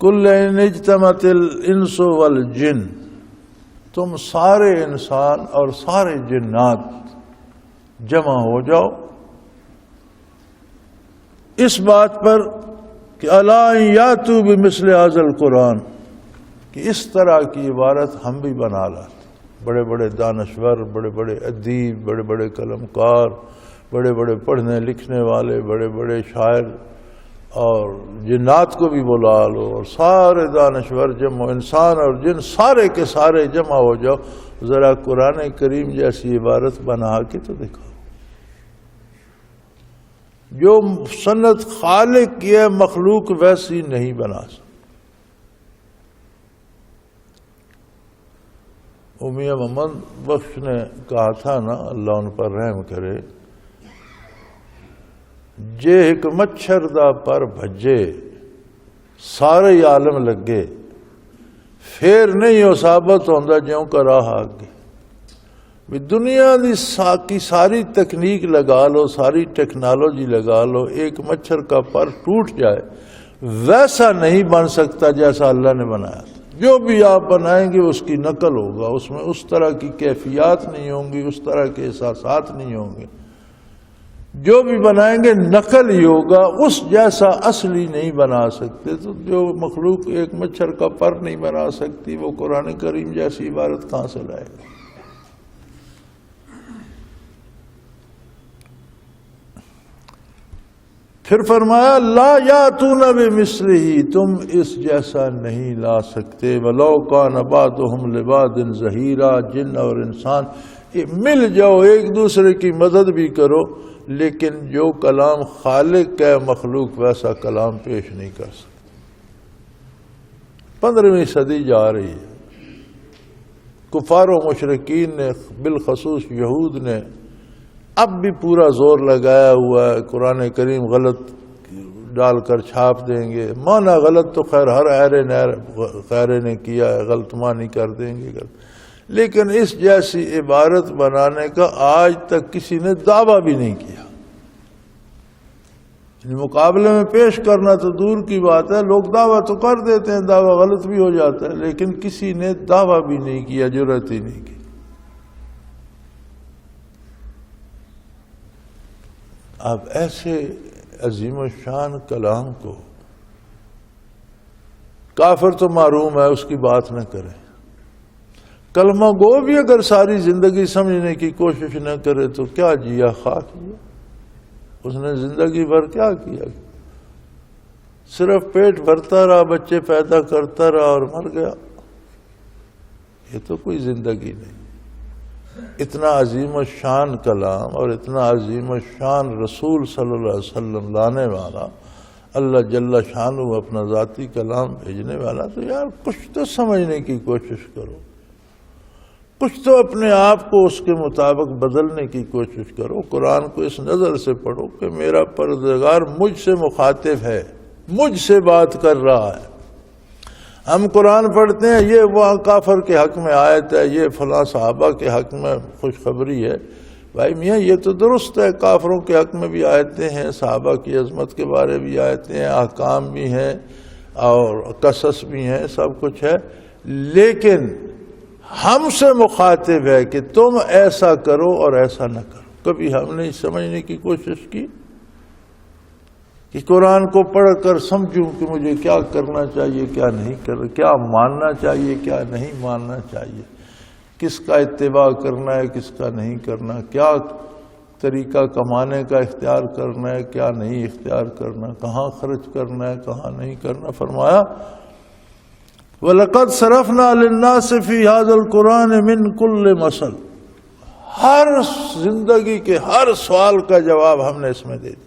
کل ان اجتمعت الانس والجن، تم سارے انسان اور سارے جنات جمع ہو جاؤ اس بات پر کہ الا یاتوا بمثل ھذا القرآن، کہ اس طرح کی عبارت ہم بھی بنا لاتے۔ بڑے بڑے دانشور، بڑے بڑے ادیب، بڑے بڑے قلمکار، بڑے بڑے پڑھنے لکھنے والے، بڑے بڑے شاعر، اور جنات کو بھی بلا لو، اور سارے دانشور جمع، انسان اور جن سارے کے سارے جمع ہو جاؤ، ذرا قرآن کریم جیسی عبارت بنا کے تو دکھاؤ۔ جو صنعت خالق کی ہے مخلوق ویسی نہیں بنا سکتا۔ میاں محمد بخش نے کہا تھا نا، اللہ ان پر رحم کرے، جے ایک مچھر دا پر بھجے سارے عالم لگے، پھر نہیں ہو ثابت ہوندا جیوں کا راہ آگے۔ بھی دنیا کی ساری تکنیک لگا لو، ساری ٹیکنالوجی لگا لو، ایک مچھر کا پر ٹوٹ جائے ویسا نہیں بن سکتا جیسا اللہ نے بنایا تھا۔ جو بھی آپ بنائیں گے اس کی نقل ہوگا، اس میں اس طرح کی کیفیات نہیں ہوں گی، اس طرح کے احساسات نہیں ہوں گے۔ جو بھی بنائیں گے نقل ہی ہوگا، اس جیسا اصلی نہیں بنا سکتے۔ تو جو مخلوق ایک مچھر کا پر نہیں بنا سکتی، وہ قرآن کریم جیسی عبارت کہاں سے لائے گا؟ پھر فرمایا لا یاتون بمثلہ، تم اس جیسا نہیں لا سکتے۔ ولو کان بعضهم لبعض ظہیرا، جن اور انسان مل جاؤ ایک دوسرے کی مدد بھی کرو، لیکن جو کلام خالق ہے مخلوق ویسا کلام پیش نہیں کر سکتا۔ 15ویں صدی جا رہی ہے، کفار و مشرکین نے بالخصوص یہود نے اب بھی پورا زور لگایا ہوا ہے، قرآن کریم غلط ڈال کر چھاپ دیں گے، معنی غلط تو خیر ہر خیرے نے کیا ہے، غلط معنی کر دیں گے، لیکن اس جیسی عبارت بنانے کا آج تک کسی نے دعویٰ بھی نہیں کیا۔ مقابلے میں پیش کرنا تو دور کی بات ہے، لوگ دعویٰ تو کر دیتے ہیں، دعویٰ غلط بھی ہو جاتا ہے، لیکن کسی نے دعویٰ بھی نہیں کیا، جرأت ہی نہیں کی۔ اب ایسے عظیم الشان کلام کو کافر تو معروم ہے، اس کی بات نہ کرے، کلمہ گو بھی اگر ساری زندگی سمجھنے کی کوشش نہ کرے تو کیا جیا، خاک جیا، اس نے زندگی بھر کیا کیا؟ صرف پیٹ بھرتا رہا، بچے پیدا کرتا رہا اور مر گیا، یہ تو کوئی زندگی نہیں۔ اتنا عظیم الشان کلام اور اتنا عظیم الشان رسول صلی اللہ علیہ وسلم لانے والا، اللہ جل شانہ اپنا ذاتی کلام بھیجنے والا، تو یار کچھ تو سمجھنے کی کوشش کرو، کچھ تو اپنے آپ کو اس کے مطابق بدلنے کی کوشش کرو۔ قرآن کو اس نظر سے پڑھو کہ میرا پروردگار مجھ سے مخاطب ہے، مجھ سے بات کر رہا ہے۔ ہم قرآن پڑھتے ہیں، یہ وہ کافر کے حق میں آیت ہے، یہ فلاں صحابہ کے حق میں خوشخبری ہے۔ بھائی میاں یہ تو درست ہے، کافروں کے حق میں بھی آیتیں ہیں، صحابہ کی عظمت کے بارے بھی آیتیں ہیں، احکام بھی ہیں اور قصص بھی ہیں، سب کچھ ہے، لیکن ہم سے مخاطب ہے کہ تم ایسا کرو اور ایسا نہ کرو. کبھی ہم نے سمجھنے کی کوشش کی کہ قرآن کو پڑھ کر سمجھوں کہ مجھے کیا کرنا چاہیے, کیا نہیں کرنا, کیا ماننا چاہیے, کیا نہیں ماننا چاہیے, کس کا اتباع کرنا ہے, کس کا نہیں کرنا, کیا طریقہ کمانے کا اختیار کرنا ہے, کیا نہیں اختیار کرنا, کہاں خرچ کرنا ہے, کہاں نہیں کرنا. فرمایا وَلَقَدْ صَرَفْنَا لِلنَّاسِ فِي هَذَا الْقُرْآنِ مِنْ كُلِّ مَثَلٍ. ہر زندگی کے ہر سوال کا جواب ہم نے اس میں دے دیا.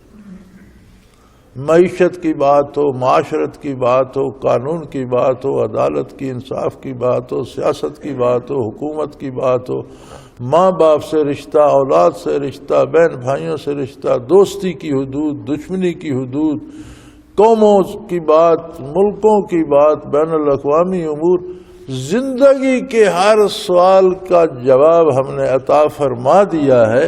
معیشت کی بات ہو, معاشرت کی بات ہو, قانون کی بات ہو, عدالت کی, انصاف کی بات ہو, سیاست کی بات ہو, حکومت کی بات ہو, ماں باپ سے رشتہ, اولاد سے رشتہ, بہن بھائیوں سے رشتہ, دوستی کی حدود, دشمنی کی حدود, قوموں کی بات, ملکوں کی بات, بین الاقوامی امور. زندگی کے ہر سوال کا جواب ہم نے عطا فرما دیا ہے.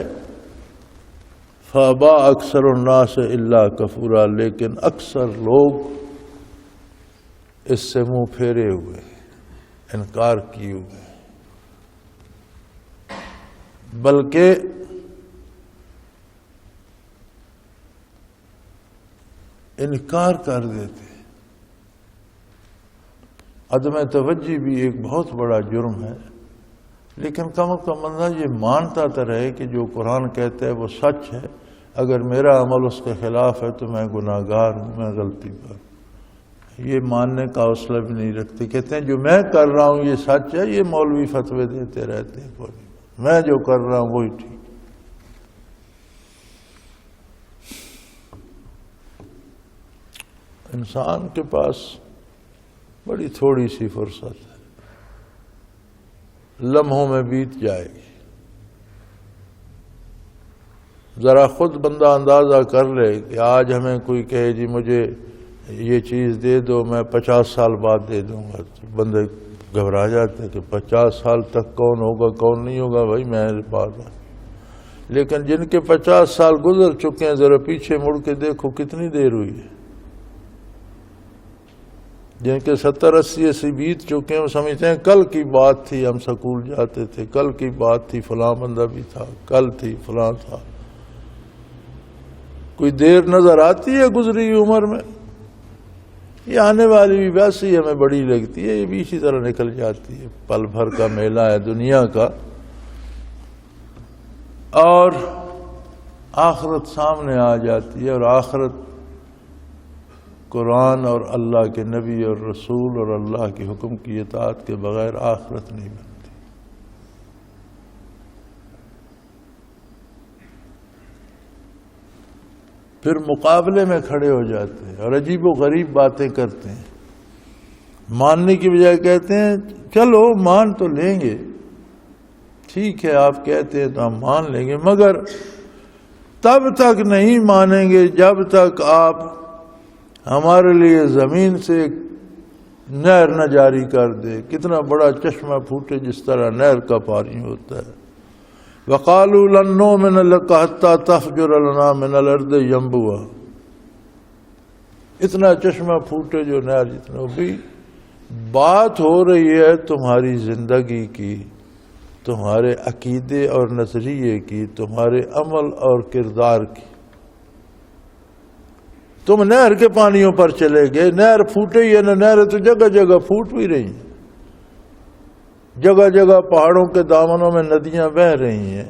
فابا اکثر الناس الا کفورا. لیکن اکثر لوگ اس سے منہ پھیرے ہوئے, انکار کیے ہوئے, بلکہ انکار کر دیتے. عدم توجہ بھی ایک بہت بڑا جرم ہے, لیکن کم از کم بندہ یہ مانتا تو رہے کہ جو قرآن کہتا ہے وہ سچ ہے. اگر میرا عمل اس کے خلاف ہے تو میں گناہگار ہوں, میں غلطی پر. یہ ماننے کا حوصلہ بھی نہیں رکھتے. کہتے ہیں جو میں کر رہا ہوں یہ سچ ہے, یہ مولوی فتوے دیتے رہتے ہیں, میں جو کر رہا ہوں وہی ٹھیک. انسان کے پاس بڑی تھوڑی سی فرصت ہے, لمحوں میں بیت جائے گی. ذرا خود بندہ اندازہ کر لے کہ آج ہمیں کوئی کہے جی مجھے یہ چیز دے دو, میں 50 سال بعد دے دوں گا. بندے گھبرا جاتے کہ 50 سال تک کون ہوگا کون نہیں ہوگا, بھائی میرے پاس ہے. لیکن جن کے 50 سال گزر چکے ہیں ذرا پیچھے مڑ کے دیکھو کتنی دیر ہوئی ہے. جن کے 70-80 بیت چکے ہیں وہ سمجھتے ہیں کل کی بات تھی, ہم سکول جاتے تھے, کل کی بات تھی, فلاں بندہ بھی تھا, کل تھی, فلاں تھا. کوئی دیر نظر آتی ہے گزری عمر میں؟ یہ آنے والی بھی ویسے ہی ہمیں بڑی لگتی ہے, یہ بھی اسی طرح نکل جاتی ہے. پل بھر کا میلہ ہے دنیا کا, اور آخرت سامنے آ جاتی ہے. اور آخرت قرآن اور اللہ کے نبی اور رسول اور اللہ کے حکم کی اطاعت کے بغیر آخرت نہیں بنتی. پھر مقابلے میں کھڑے ہو جاتے ہیں اور عجیب و غریب باتیں کرتے ہیں. ماننے کی بجائے کہتے ہیں چلو مان تو لیں گے, ٹھیک ہے آپ کہتے ہیں تو ہم مان لیں گے, مگر تب تک نہیں مانیں گے جب تک آپ ہمارے لیے زمین سے ایک نہر نہ جاری کر دے. کتنا بڑا چشمہ پھوٹے جس طرح نہر کا پانی ہوتا ہے. وَقَالُوا لَن نُّؤْمِنَ لَكَ حَتَّىٰ تَفْجُرَ لَنَا مِنَ الْأَرْضِ يَنبُوعًا. اتنا چشمہ پھوٹے جو نہر جتنا بھی. بات ہو رہی ہے تمہاری زندگی کی, تمہارے عقیدے اور نظریے کی, تمہارے عمل اور کردار کی. تم نہر کے پانیوں پر چلے گئے, نہر پھوٹے ہی ہے نا, نہر تو جگہ جگہ پھوٹ بھی رہی ہیں, جگہ جگہ پہاڑوں کے دامنوں میں ندیاں بہہ رہی ہیں,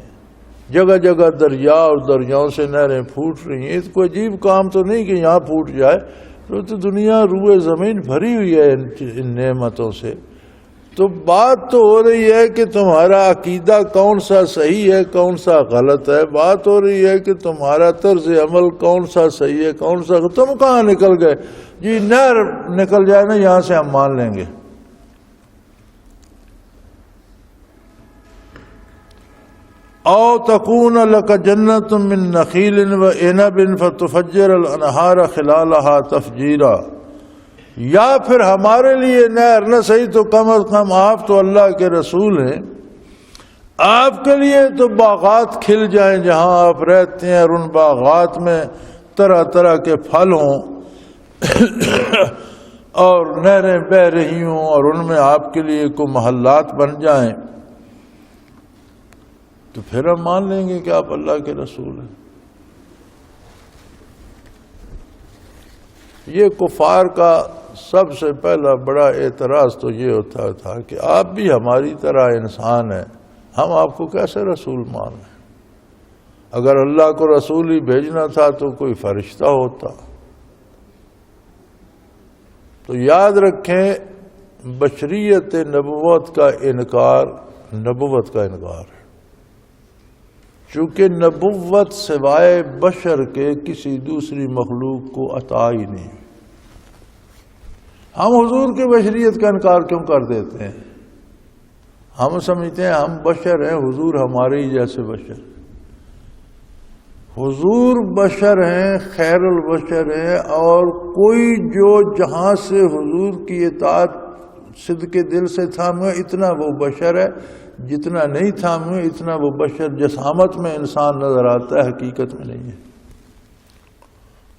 جگہ جگہ دریا اور دریاؤں سے نہریں پھوٹ رہی ہیں. اس کو عجیب کام تو نہیں کہ یہاں پھوٹ جائے, تو دنیا روئے زمین بھری ہوئی ہے ان نعمتوں سے. تو بات تو ہو رہی ہے کہ تمہارا عقیدہ کون سا صحیح ہے کون سا غلط ہے. بات ہو رہی ہے کہ تمہارا طرز عمل کون سا صحیح ہے کون سا. تم کہاں نکل گئے جی نہر نکل جائے نا یہاں سے ہم مان لیں گے. او تکون لک جنت من نخیل وعنب فتفجر الانہار خلالہا تفجیرا. یا پھر ہمارے لیے نہر نہ صحیح تو کم از کم آپ تو اللہ کے رسول ہیں, آپ کے لیے تو باغات کھل جائیں جہاں آپ رہتے ہیں, اور ان باغات میں طرح طرح کے پھل ہوں, اور نہریں بہ رہی ہوں اور ان میں آپ کے لیے کوئی محلات بن جائیں تو پھر ہم مان لیں گے کہ آپ اللہ کے رسول ہیں۔ یہ کفار کا سب سے پہلا بڑا اعتراض تو یہ ہوتا تھا کہ آپ بھی ہماری طرح انسان ہیں، ہم آپ کو کیسے رسول مان لیں؟ اگر اللہ کو رسول ہی بھیجنا تھا تو کوئی فرشتہ ہوتا۔ تو یاد رکھیں، بشریت نبوت کا انکار نبوت کا انکار ہے، چونکہ نبوت سوائے بشر کے کسی دوسری مخلوق کو عطا ہی نہیں۔ ہم حضور کی بشریت کا انکار کیوں کر دیتے ہیں؟ ہم سمجھتے ہیں ہم بشر ہیں، حضور ہمارے ہی جیسے بشر۔ حضور بشر ہیں، خیر البشر ہیں، اور کوئی جو جہاں سے حضور کی اطاعت صدق دل سے تھامے اتنا وہ بشر ہے، جتنا نہیں تھامے اتنا وہ بشر جسامت میں انسان نظر آتا ہے، حقیقت میں نہیں ہے۔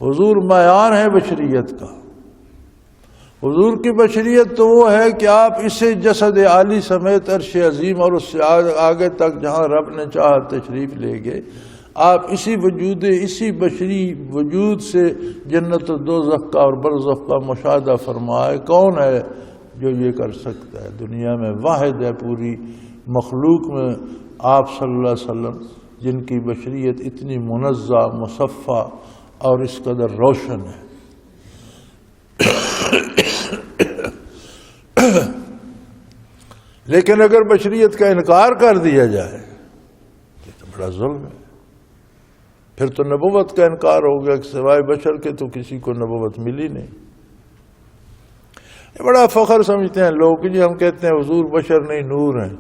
حضور معیار ہے بشریت کا۔ حضور کی بشریت تو وہ ہے کہ آپ اسے جسد عالی سمیت عرش عظیم اور اس سے آگے تک جہاں رب نے چاہا تشریف لے گئے، آپ اسی وجود، اسی بشری وجود سے جنت و دوزخ کا اور برزخ کا مشاہدہ فرمائے۔ کون ہے جو یہ کر سکتا ہے؟ دنیا میں واحد ہے پوری مخلوق میں آپ صلی اللہ علیہ وسلم، جن کی بشریت اتنی منزہ، مصفہ اور اس قدر روشن ہے۔ لیکن اگر بشریت کا انکار کر دیا جائے تو بڑا ظلم ہے۔ پھر تو نبوت کا انکار ہو گیا کہ سوائے بشر کے تو کسی کو نبوت ملی نہیں۔ یہ بڑا فخر سمجھتے ہیں لوگ، جی ہم کہتے ہیں حضور بشر نہیں نور ہیں۔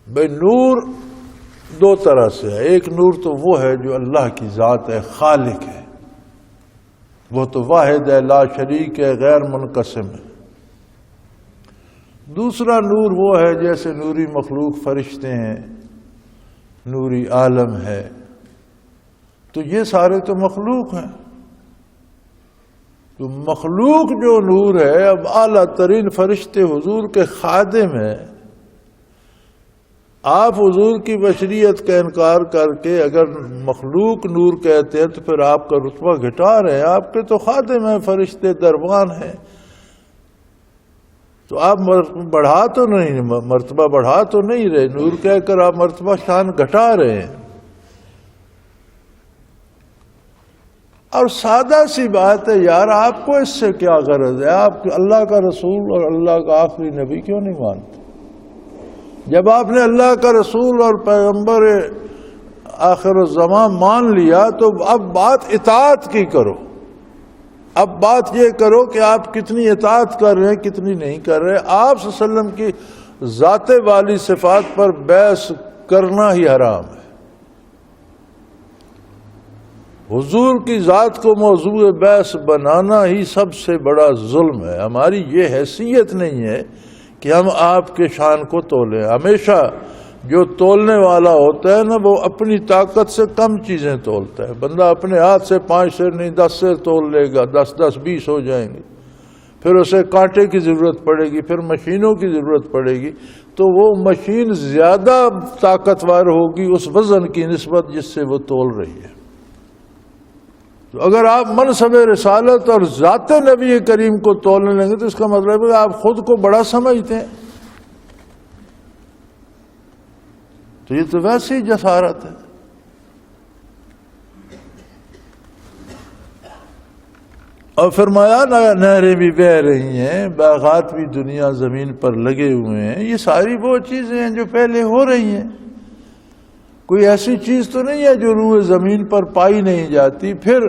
بھئی نور دو طرح سے ہے، ایک نور تو وہ ہے جو اللہ کی ذات ہے، خالق ہے، وہ تو واحد ہے، لا شریک ہے، غیر منقسم ہے۔ دوسرا نور وہ ہے جیسے نوری مخلوق فرشتے ہیں، نوری عالم ہے، تو یہ سارے تو مخلوق ہیں۔ تو مخلوق جو نور ہے، اب اعلیٰ ترین فرشتے حضور کے خادم ہیں، آپ حضور کی بشریت کا انکار کر کے اگر مخلوق نور کہتے ہیں تو پھر آپ کا رتبہ گھٹا رہے ہیں۔ آپ کے تو خادم ہیں، فرشتے دربان ہیں، تو آپ مرتبہ بڑھا تو نہیں رہے، نور کہہ کر آپ مرتبہ شان گھٹا رہے ہیں۔ اور سادہ سی بات ہے یار، آپ کو اس سے کیا غرض ہے؟ آپ اللہ کا رسول اور اللہ کا آخری نبی کیوں نہیں مانتے؟ جب آپ نے اللہ کا رسول اور پیغمبر آخر الزمان مان لیا تو اب بات اطاعت کی کرو۔ اب بات یہ کرو کہ آپ کتنی اطاعت کر رہے ہیں، کتنی نہیں کر رہے۔ آپ صلی اللہ علیہ وسلم کی ذات والی صفات پر بحث کرنا ہی حرام ہے۔ حضور کی ذات کو موضوع بحث بنانا ہی سب سے بڑا ظلم ہے۔ ہماری یہ حیثیت نہیں ہے کہ ہم آپ کے شان کو تولیں۔ ہمیشہ جو تولنے والا ہوتا ہے نا، وہ اپنی طاقت سے کم چیزیں تولتا ہے۔ بندہ اپنے ہاتھ سے 5 سیر نہیں 10 سیر تول لے گا، 10 20 ہو جائیں گے، پھر اسے کانٹے کی ضرورت پڑے گی، پھر مشینوں کی ضرورت پڑے گی، تو وہ مشین زیادہ طاقتور ہوگی اس وزن کی نسبت جس سے وہ تول رہی ہے۔ تو اگر آپ منصب رسالت اور ذات نبی کریم کو تولنے لیں گے تو اس کا مطلب ہے کہ آپ خود کو بڑا سمجھتے ہیں، تو یہ تو ویسی جسارت ہے۔ اور فرمایا نہریں بھی بہہ رہی ہیں، باغات بھی دنیا زمین پر لگے ہوئے ہیں۔ یہ ساری وہ چیزیں ہیں جو پہلے ہو رہی ہیں، کوئی ایسی چیز تو نہیں ہے جو روح زمین پر پائی نہیں جاتی۔ پھر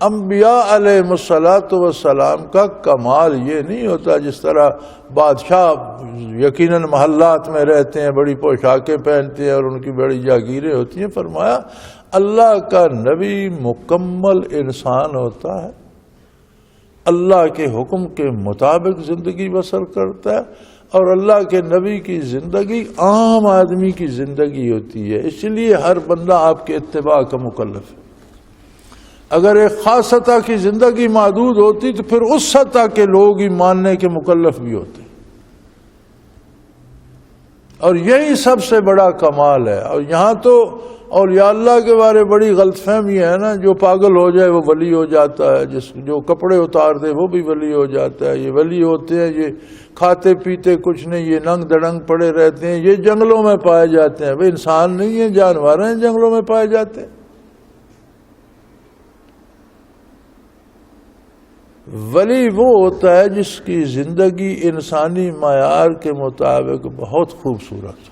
انبیاء علیہ الصلاۃ والسلام کا کمال یہ نہیں ہوتا جس طرح بادشاہ یقیناً محلات میں رہتے ہیں، بڑی پوشاکیں پہنتے ہیں اور ان کی بڑی جاگیریں ہوتی ہیں۔ فرمایا اللہ کا نبی مکمل انسان ہوتا ہے، اللہ کے حکم کے مطابق زندگی بسر کرتا ہے، اور اللہ کے نبی کی زندگی عام آدمی کی زندگی ہوتی ہے، اس لیے ہر بندہ آپ کے اتباع کا مکلف ہے۔ اگر ایک خاص سطح کی زندگی محدود ہوتی تو پھر اس سطح کے لوگ ہی ماننے کے مکلف بھی ہوتے. اور یہی سب سے بڑا کمال ہے. اور یہاں تو اولیاء اللہ کے بارے بڑی غلط فہمی ہے نا. جو پاگل ہو جائے وہ ولی ہو جاتا ہے, جو کپڑے اتار دے وہ بھی ولی ہو جاتا ہے. یہ ولی ہوتے ہیں, یہ کھاتے پیتے کچھ نہیں, یہ ننگ دڑنگ پڑے رہتے ہیں, یہ جنگلوں میں پائے جاتے ہیں. وہ انسان نہیں ہیں, جانور ہیں, جنگلوں میں پائے جاتے ہیں. ولی وہ ہوتا ہے جس کی زندگی انسانی معیار کے مطابق بہت خوبصورت ہو.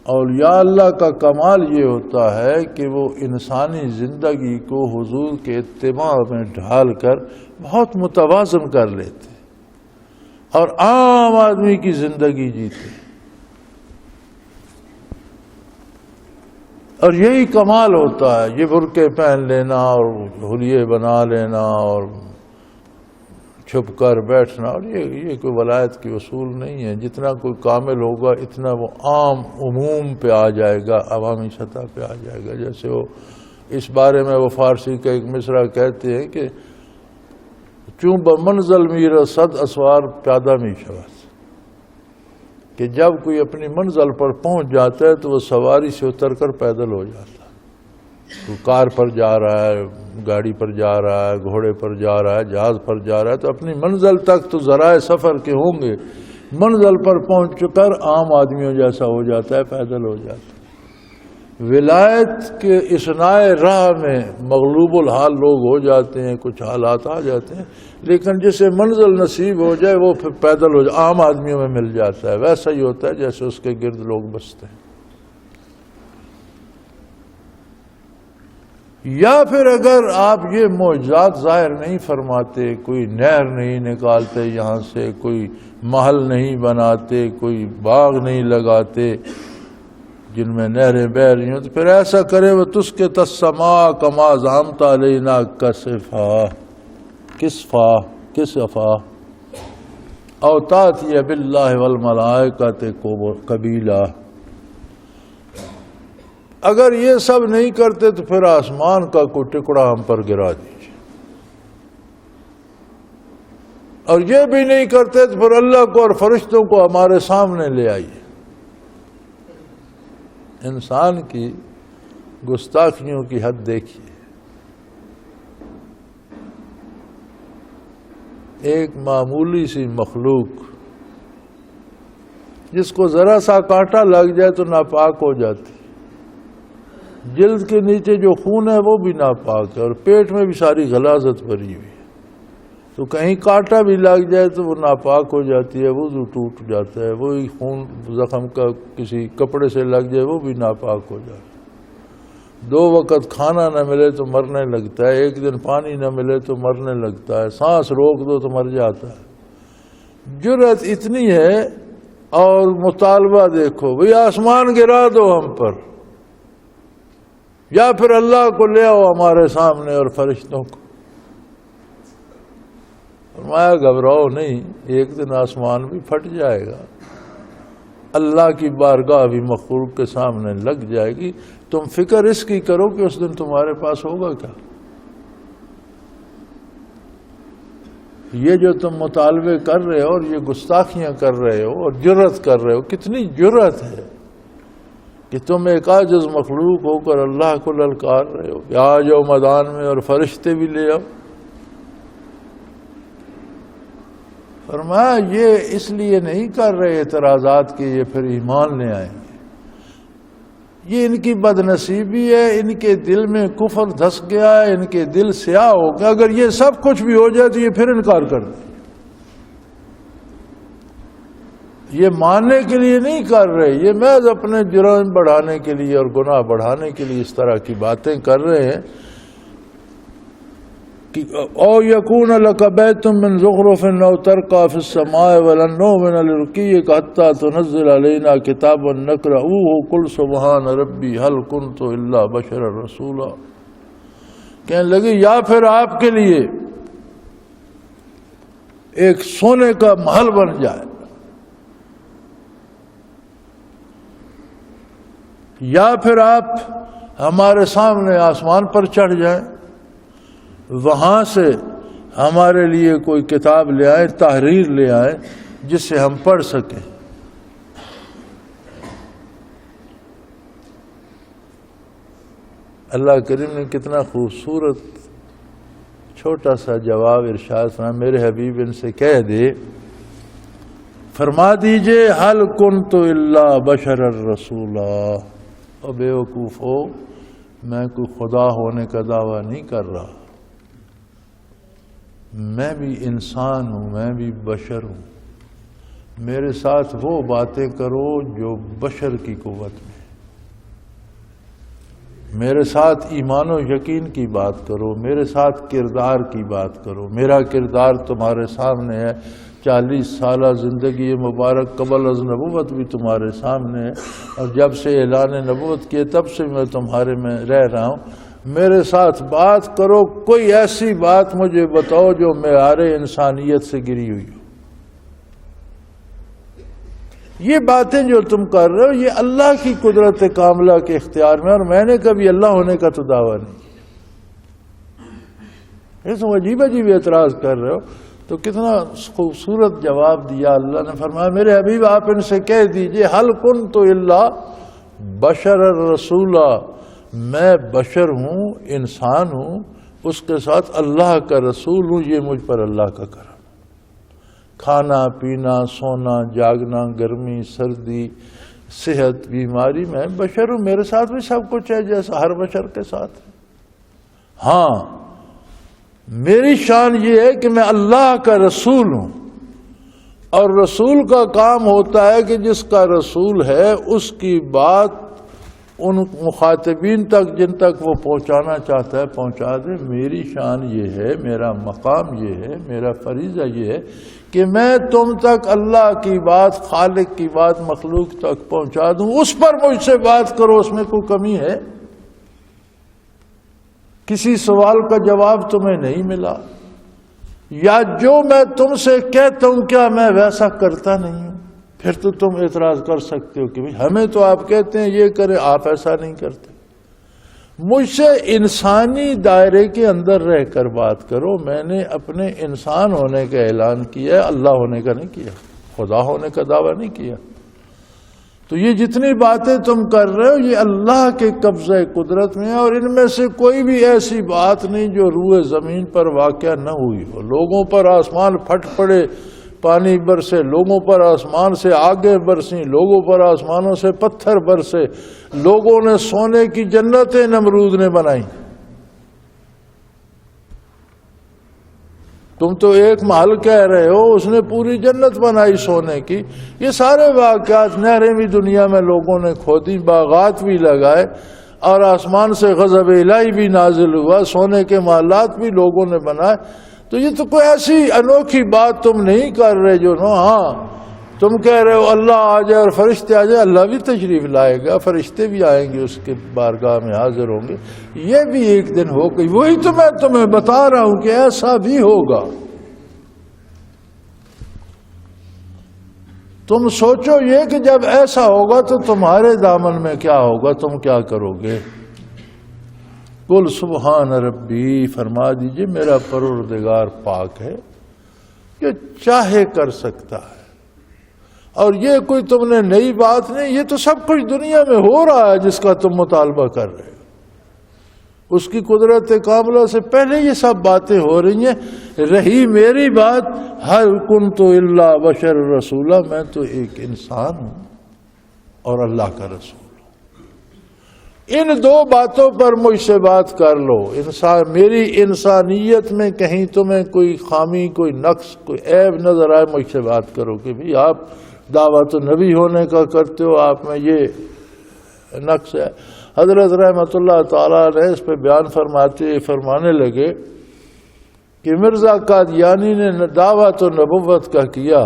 اولیاء اللہ کا کمال یہ ہوتا ہے کہ وہ انسانی زندگی کو حضور کے اتباع میں ڈھال کر بہت متوازن کر لیتے اور عام آدمی کی زندگی جیتے. اور یہی کمال ہوتا ہے, یہ برقعے پہن لینا اور حلیے بنا لینا اور چھپ کر بیٹھنا. اور یہ کوئی ولایت کی اصول نہیں ہے. جتنا کوئی کامل ہوگا اتنا وہ عام عموم پہ آ جائے گا, عوامی سطح پہ آ جائے گا. جیسے وہ اس بارے میں وہ فارسی کا ایک مصرع کہتے ہیں کہ چوں بمنزل میر صد اسوار پیادہ می شود, کہ جب کوئی اپنی منزل پر پہنچ جاتا ہے تو وہ سواری سے اتر کر پیدل ہو جاتا ہے. تو کار پر جا رہا ہے, گاڑی پر جا رہا ہے, گھوڑے پر جا رہا ہے, جہاز پر جا رہا ہے, تو اپنی منزل تک تو ذرائع سفر کے ہوں گے. منزل پر پہنچ کر عام آدمیوں جیسا ہو جاتا ہے, پیدل ہو جاتا ہے. ولایت کے اثناء راہ میں مغلوب الحال لوگ ہو جاتے ہیں, کچھ حالات آ جاتے ہیں, لیکن جسے منزل نصیب ہو جائے وہ پھر پیدل ہو جائے, عام آدمیوں میں مل جاتا ہے. ویسا ہی ہوتا ہے جیسے اس کے گرد لوگ بستے ہیں. یا پھر اگر آپ یہ معجزات ظاہر نہیں فرماتے, کوئی نہر نہیں نکالتے یہاں سے, کوئی محل نہیں بناتے, کوئی باغ نہیں لگاتے جن میں نہریں بہ رہی ہوں, تو پھر ایسا کرے وہ تس کے تسما کما زامت علینا کسفا کسفا اوتات یہ باللہ والملائکۃ قبیلہ. اگر یہ سب نہیں کرتے تو پھر آسمان کا کوئی ٹکڑا ہم پر گرا دیجیے. اور یہ بھی نہیں کرتے تو پھر اللہ کو اور فرشتوں کو ہمارے سامنے لے آئیے. انسان کی گستاخیوں کی حد دیکھیے. ایک معمولی سی مخلوق جس کو ذرا سا کانٹا لگ جائے تو ناپاک ہو جاتی. جلد کے نیچے جو خون ہے وہ بھی ناپاک ہے, اور پیٹ میں بھی ساری غلاظت بھری ہوئی ہے. تو کہیں کانٹا بھی لگ جائے تو وہ ناپاک ہو جاتی ہے, وضو ٹوٹ جاتا ہے. وہی خون زخم کا کسی کپڑے سے لگ جائے وہ بھی ناپاک ہو جاتا ہے. 2 وقت کھانا نہ ملے تو مرنے لگتا ہے, 1 دن پانی نہ ملے تو مرنے لگتا ہے, سانس روک دو تو مر جاتا ہے. جرأت اتنی ہے. اور مطالبہ دیکھو, بھئی آسمان گرا دو ہم پر, یا پھر اللہ کو لے آؤ ہمارے سامنے اور فرشتوں کو. فرمایا گھبراؤ نہیں, ایک دن آسمان بھی پھٹ جائے گا, اللہ کی بارگاہ بھی مخلوق کے سامنے لگ جائے گی. تم فکر اس کی کرو کہ اس دن تمہارے پاس ہوگا کیا. یہ جو تم مطالبے کر رہے ہو اور یہ گستاخیاں کر رہے ہو اور جرأت کر رہے ہو, کتنی جرأت ہے کہ تم ایک عاجز مخلوق ہو کر اللہ کو للکار رہے ہو. آ جاؤ میدان میں اور فرشتے بھی لے آؤ. فرمایا یہ اس لیے نہیں کر رہے اعتراضات کہ یہ پھر ایمان لے آئیں گے. یہ ان کی بدنصیبی ہے, ان کے دل میں کفر دھس گیا ہے, ان کے دل سیاہ ہو گیا. اگر یہ سب کچھ بھی ہو جائے تو یہ پھر انکار کر دیں. یہ ماننے کے لیے نہیں کر رہے, یہ محض اپنے جرم بڑھانے کے لیے اور گناہ بڑھانے کے لیے اس طرح کی باتیں کر رہے ہیں. او یکون لک بیت من زخرف او ترقى في السماء ولن نؤمن لرقيك حتى تنزل علينا كتابا نقرؤه قل سبحان ربي هل كنت الا بشرا رسولا. کہنے لگے یا پھر آپ کے لیے ایک سونے کا محل بن جائے, یا پھر آپ ہمارے سامنے آسمان پر چڑھ جائیں، وہاں سے ہمارے لیے کوئی کتاب لے آئیں، تحریر لے آئیں جس سے ہم پڑھ سکیں۔ اللہ کریم نے کتنا خوبصورت چھوٹا سا جواب ارشاد فرمایا، میرے حبیب ان سے کہہ دے، فرما دیجئے حل کنت الا بشر الرسولا، او بے وقوف ہو، میں کوئی خدا ہونے کا دعویٰ نہیں کر رہا، میں بھی انسان ہوں، میں بھی بشر ہوں، میرے ساتھ وہ باتیں کرو جو بشر کی قوت میں، میرے ساتھ ایمان و یقین کی بات کرو، میرے ساتھ کردار کی بات کرو۔ میرا کردار تمہارے سامنے ہے، 40 سالہ زندگی مبارک قبل از نبوت بھی تمہارے سامنے ہے، اور جب سے اعلان نبوت کیے تب سے میں تمہارے میں رہ رہا ہوں۔ میرے ساتھ بات کرو، کوئی ایسی بات مجھے بتاؤ جو معیار انسانیت سے گری ہوئی ہو۔ یہ باتیں جو تم کر رہے ہو یہ اللہ کی قدرت کاملہ کے اختیار میں، اور میں نے کبھی اللہ ہونے کا تو دعویٰ نہیں کیا۔ یہ تم عجیب عجیب اعتراض کر رہے ہو۔ تو کتنا خوبصورت جواب دیا اللہ نے، فرمایا میرے حبیب آپ ان سے کہہ دیجئے حل کنت الا بشر الرسولا، میں بشر ہوں، انسان ہوں، اس کے ساتھ اللہ کا رسول ہوں، یہ مجھ پر اللہ کا کرم۔ کھانا پینا، سونا جاگنا، گرمی سردی، صحت بیماری، میں بشر ہوں، میرے ساتھ بھی سب کچھ ہے جیسا ہر بشر کے ساتھ۔ ہاں میری شان یہ ہے کہ میں اللہ کا رسول ہوں، اور رسول کا کام ہوتا ہے کہ جس کا رسول ہے اس کی بات ان مخاطبین تک جن تک وہ پہنچانا چاہتا ہے پہنچا دے۔ میری شان یہ ہے، میرا مقام یہ ہے، میرا فریضہ یہ ہے کہ میں تم تک اللہ کی بات، خالق کی بات مخلوق تک پہنچا دوں۔ اس پر مجھ سے بات کرو، اس میں کوئی کمی ہے؟ کسی سوال کا جواب تمہیں نہیں ملا، یا جو میں تم سے کہتا ہوں کیا میں ویسا کرتا نہیں ہوں؟ پھر تو تم اعتراض کر سکتے ہو کہ ہمیں تو آپ کہتے ہیں یہ کریں، آپ ایسا نہیں کرتے۔ مجھ سے انسانی دائرے کے اندر رہ کر بات کرو۔ میں نے اپنے انسان ہونے کا اعلان کیا ہے، اللہ ہونے کا نہیں کیا، خدا ہونے کا دعویٰ نہیں کیا۔ تو یہ جتنی باتیں تم کر رہے ہو یہ اللہ کے قبضہ قدرت میں ہے، اور ان میں سے کوئی بھی ایسی بات نہیں جو روئے زمین پر واقع نہ ہوئی ہو۔ لوگوں پر آسمان پھٹ پڑے، پانی برسے، لوگوں پر آسمان سے آگے برسیں، لوگوں پر آسمانوں سے پتھر برسے، لوگوں نے سونے کی جنتیں نمرود نے بنائیں۔ تم تو ایک محل کہہ رہے ہو، اس نے پوری جنت بنائی سونے کی۔ یہ سارے واقعات، نہریں بھی دنیا میں لوگوں نے کھودی، باغات بھی لگائے، اور آسمان سے غضب الہی بھی نازل ہوا، سونے کے محلات بھی لوگوں نے بنائے۔ تو یہ تو کوئی ایسی انوکھی بات تم نہیں کر رہے جو ہاں تم کہہ رہے ہو اللہ آ جائے اور فرشتے آ جائے، اللہ بھی تشریف لائے گا، فرشتے بھی آئیں گے، اس کے بارگاہ میں حاضر ہوں گے، یہ بھی ایک دن ہو گئی۔ وہی تو میں تمہیں بتا رہا ہوں کہ ایسا بھی ہوگا۔ تم سوچو یہ کہ جب ایسا ہوگا تو تمہارے دامن میں کیا ہوگا، تم کیا کرو گے؟ قل سبحان ربی، فرما دیجئے میرا پروردگار پاک ہے، یہ چاہے کر سکتا ہے۔ اور یہ کوئی تم نے نئی بات نہیں، یہ تو سب کچھ دنیا میں ہو رہا ہے جس کا تم مطالبہ کر رہے ہو۔ اس کی قدرت کاملہ سے پہلے یہ سب باتیں ہو رہی ہیں۔ رہی میری بات، ہل کنت الا بشر رسولا، میں تو ایک انسان ہوں اور اللہ کا رسول ہوں۔ ان دو باتوں پر مجھ سے بات کر لو۔ میری انسانیت میں کہیں تمہیں کوئی خامی، کوئی نقص، کوئی عیب نظر آئے، مجھ سے بات کرو کہ بھی آپ دعویٰ تو نبی ہونے کا کرتے ہو، آپ میں یہ نقص ہے۔ حضرت رحمت اللہ تعالیٰ نے اس پہ بیان فرمانے لگے کہ مرزا قادیانی نے دعویٰ تو نبوت کا کیا،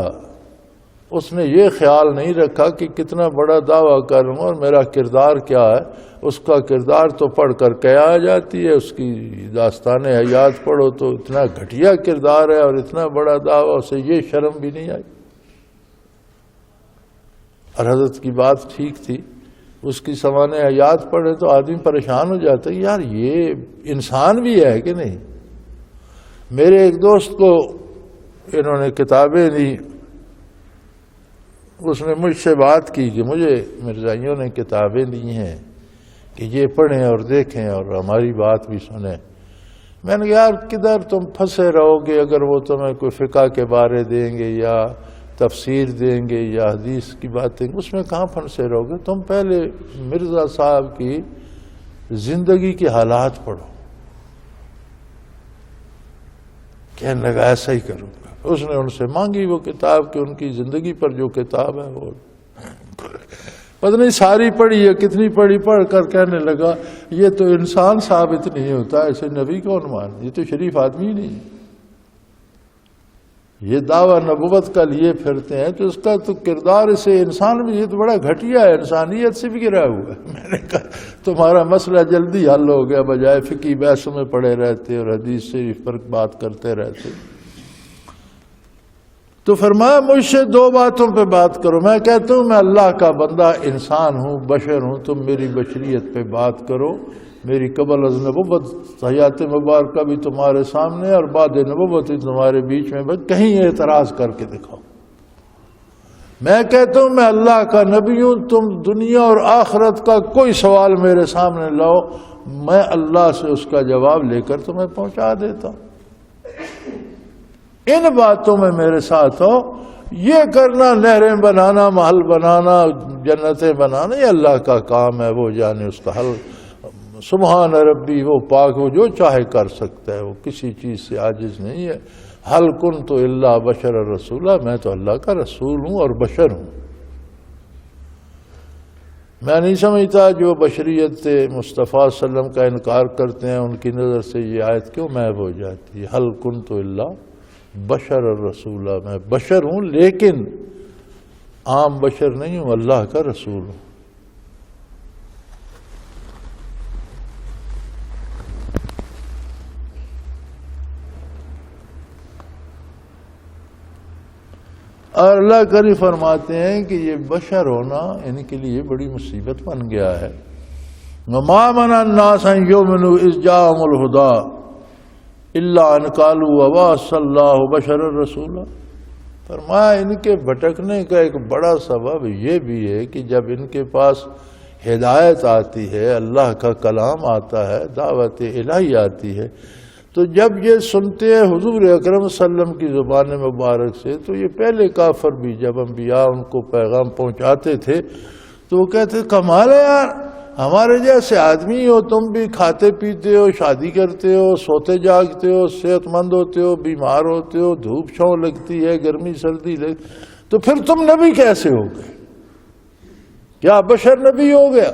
اس نے یہ خیال نہیں رکھا کہ کتنا بڑا دعویٰ کروں اور میرا کردار کیا ہے۔ اس کا کردار تو پڑھ کر کیا آ جاتی ہے، اس کی داستان حیات پڑھو تو اتنا گھٹیا کردار ہے اور اتنا بڑا دعویٰ، اسے یہ شرم بھی نہیں آئی۔ اور حضرت کی بات ٹھیک تھی اس کی سوانح حیات پڑھیں تو آدمی پریشان ہو جاتا ہے، یار یہ انسان بھی ہے کہ نہیں۔ میرے ایک دوست کو انہوں نے کتابیں دی، اس نے مجھ سے بات کی کہ مجھے مرزائیوں نے کتابیں دی ہیں کہ یہ پڑھیں اور دیکھیں اور ہماری بات بھی سنیں۔ میں نے کہا یار کدھر تم پھنسے رہو گے، اگر وہ تمہیں کوئی فقہ کے بارے دیں گے یا تفسیر دیں گے یا حدیث کی باتیں، اس میں کہاں پھنسے رہو گے؟ تم پہلے مرزا صاحب کی زندگی کے حالات پڑھو۔ کہنے لگا ایسا ہی کروں گا۔ اس نے ان سے مانگی وہ کتاب کہ ان کی زندگی پر جو کتاب ہے وہ پتہ نہیں ساری پڑھی ہے کتنی پڑھی، پڑھ کر کہنے لگا یہ تو انسان ثابت نہیں ہوتا، ایسے نبی کون مان، یہ تو شریف آدمی نہیں، یہ دعویٰ نبوت کا لیے پھرتے ہیں تو اس کا تو کردار اسے انسان بھی، یہ تو بڑا گھٹیا ہے، انسانیت سے بھی گرا ہوا ہے۔ میں نے کہا تمہارا مسئلہ جلدی حل ہو گیا، بجائے فقہی بحثوں میں پڑے رہتے اور حدیث شریف پر بات کرتے رہتے۔ تو فرمایا مجھ سے دو باتوں پہ بات کرو، میں کہتا ہوں میں اللہ کا بندہ انسان ہوں، بشر ہوں، تم میری بشریت پہ بات کرو، میری قبل از نبوت حیات مبارکہ بھی تمہارے سامنے اور بعد نبوت بھی تمہارے بیچ میں، بس کہیں اعتراض کر کے دکھاؤ۔ میں کہتا ہوں میں اللہ کا نبی ہوں، تم دنیا اور آخرت کا کوئی سوال میرے سامنے لاؤ، میں اللہ سے اس کا جواب لے کر تمہیں پہنچا دیتا ہوں۔ ان باتوں میں میرے ساتھ ہو، یہ کرنا نہریں بنانا، محل بنانا، جنتیں بنانا، یہ اللہ کا کام ہے، وہ جانے اس کا حل۔ سبحان ربی، وہ پاک، وہ جو چاہے کر سکتا ہے، وہ کسی چیز سے عاجز نہیں ہے۔ حل کنت الا بشر رسولا، میں تو اللہ کا رسول ہوں اور بشر ہوں۔ میں نہیں سمجھتا جو بشریت مصطفیٰ صلی اللہ علیہ وسلم کا انکار کرتے ہیں ان کی نظر سے یہ آیت کیوں محو ہو جاتی ہے؟ حل کنت الا بشر الرسولہ، میں بشر ہوں لیکن عام بشر نہیں ہوں، اللہ کا رسول ہوں۔ اور اللہ کریم فرماتے ہیں کہ یہ بشر ہونا ان کے لیے بڑی مصیبت بن گیا ہے۔ وَمَا مَنَعَ النَّاسَ أَن يُؤْمِنُوا إِذْ جَاءَهُمُ الْهُدَىٰ إِلَّا أَن قَالُوا وَبَعَثَ اللَّهُ بَشَرًا رَسُولًا۔ فرمایا ان کے بھٹکنے کا ایک بڑا سبب یہ بھی ہے کہ جب ان کے پاس ہدایت آتی ہے، اللہ کا کلام آتا ہے، دعوت الہی آتی ہے، تو جب یہ سنتے ہیں حضور اکرم صلی اللہ علیہ وسلم کی زبان مبارک سے، تو یہ پہلے کافر بھی جب انبیاء ان کو پیغام پہنچاتے تھے تو وہ کہتے کمال ہے یار، ہمارے جیسے آدمی ہو، تم بھی کھاتے پیتے ہو، شادی کرتے ہو، سوتے جاگتے ہو، صحت مند ہوتے ہو، بیمار ہوتے ہو، دھوپ چھاؤں لگتی ہے، گرمی سردی تو پھر تم نبی کیسے ہو گئے؟ کیا بشر نبی ہو گیا؟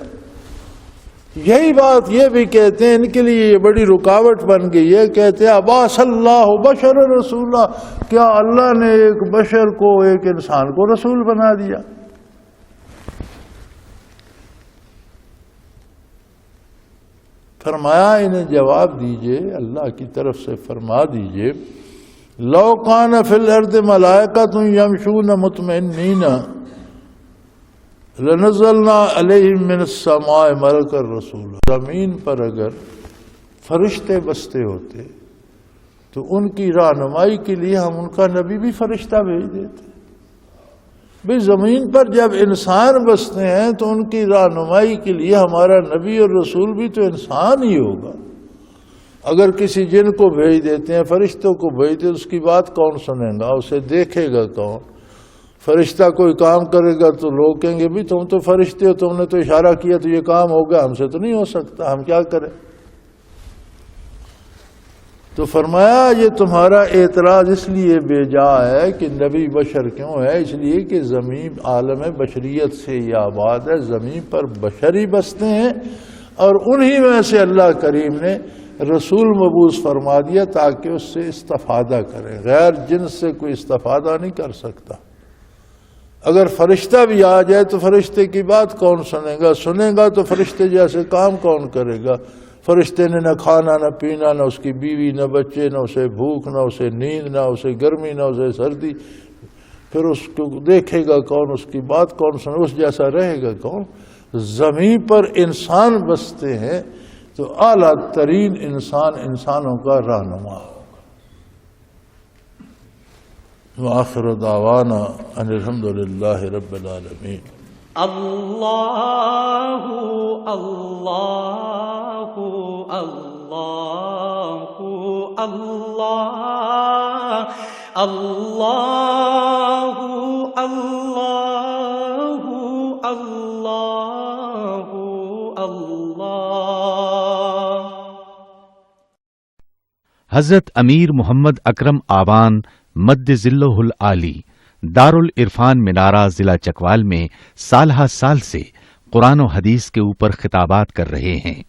یہی بات یہ بھی کہتے ہیں، ان کے لیے یہ بڑی رکاوٹ بن گئی ہے۔ کہتے ہیں ابعث اللہ بشر رسولہ، کیا اللہ نے ایک بشر کو، ایک انسان کو رسول بنا دیا؟ فرمایا انہیں جواب دیجئے، اللہ کی طرف سے فرما دیجئے لو کان فی الارض ملائکۃ یمشون مطمئنین لنزلنا علیہم من السماء ملکا رسولا۔ زمین پر اگر فرشتے بستے ہوتے تو ان کی رہنمائی کے لیے ہم ان کا نبی بھی فرشتہ بھیج دیتے۔ بھئی زمین پر جب انسان بستے ہیں تو ان کی رہنمائی کے لیے ہمارا نبی اور رسول بھی تو انسان ہی ہوگا۔ اگر کسی جن کو بھیج دیتے ہیں، فرشتوں کو بھیج دیتے، اس کی بات کون سنے گا؟ اسے دیکھے گا کون؟ فرشتہ کوئی کام کرے گا تو لوگ کہیں گے بھی تم تو فرشتے ہو، تم نے تو اشارہ کیا تو یہ کام ہو گیا، ہم سے تو نہیں ہو سکتا، ہم کیا کریں؟ تو فرمایا یہ تمہارا اعتراض اس لیے بے جا ہے کہ نبی بشر کیوں ہے؟ اس لیے کہ زمین عالم بشریت سے یہ آباد ہے، زمین پر بشر ہی بستے ہیں، اور انہی میں سے اللہ کریم نے رسول مبعوث فرما دیا تاکہ اس سے استفادہ کریں۔ غیر جنس سے کوئی استفادہ نہیں کر سکتا۔ اگر فرشتہ بھی آ جائے تو فرشتے کی بات کون سنے گا؟ سنے گا تو فرشتے جیسے کام کون کرے گا؟ فرشتے نے نہ کھانا نہ پینا، نہ اس کی بیوی نہ بچے، نہ اسے بھوک، نہ اسے نیند، نہ اسے گرمی، نہ اسے سردی، پھر اس کو دیکھے گا کون؟ اس کی بات کون سنے؟ اس جیسا رہے گا کون؟ زمین پر انسان بستے ہیں تو اعلیٰ ترین انسان انسانوں کا رہنما ہوگا۔ وآخر دعوانا ان الحمد للہ رب العالمین۔ اللہ اللہ اللہ اللہ اللہ اللہ اللہ اللہ۔ حضرت امیر محمد اکرم آوان مد ظلہ العالی دارالعرفان منارہ ضلع چکوال میں سالہ سال سے قرآن و حدیث کے اوپر خطابات کر رہے ہیں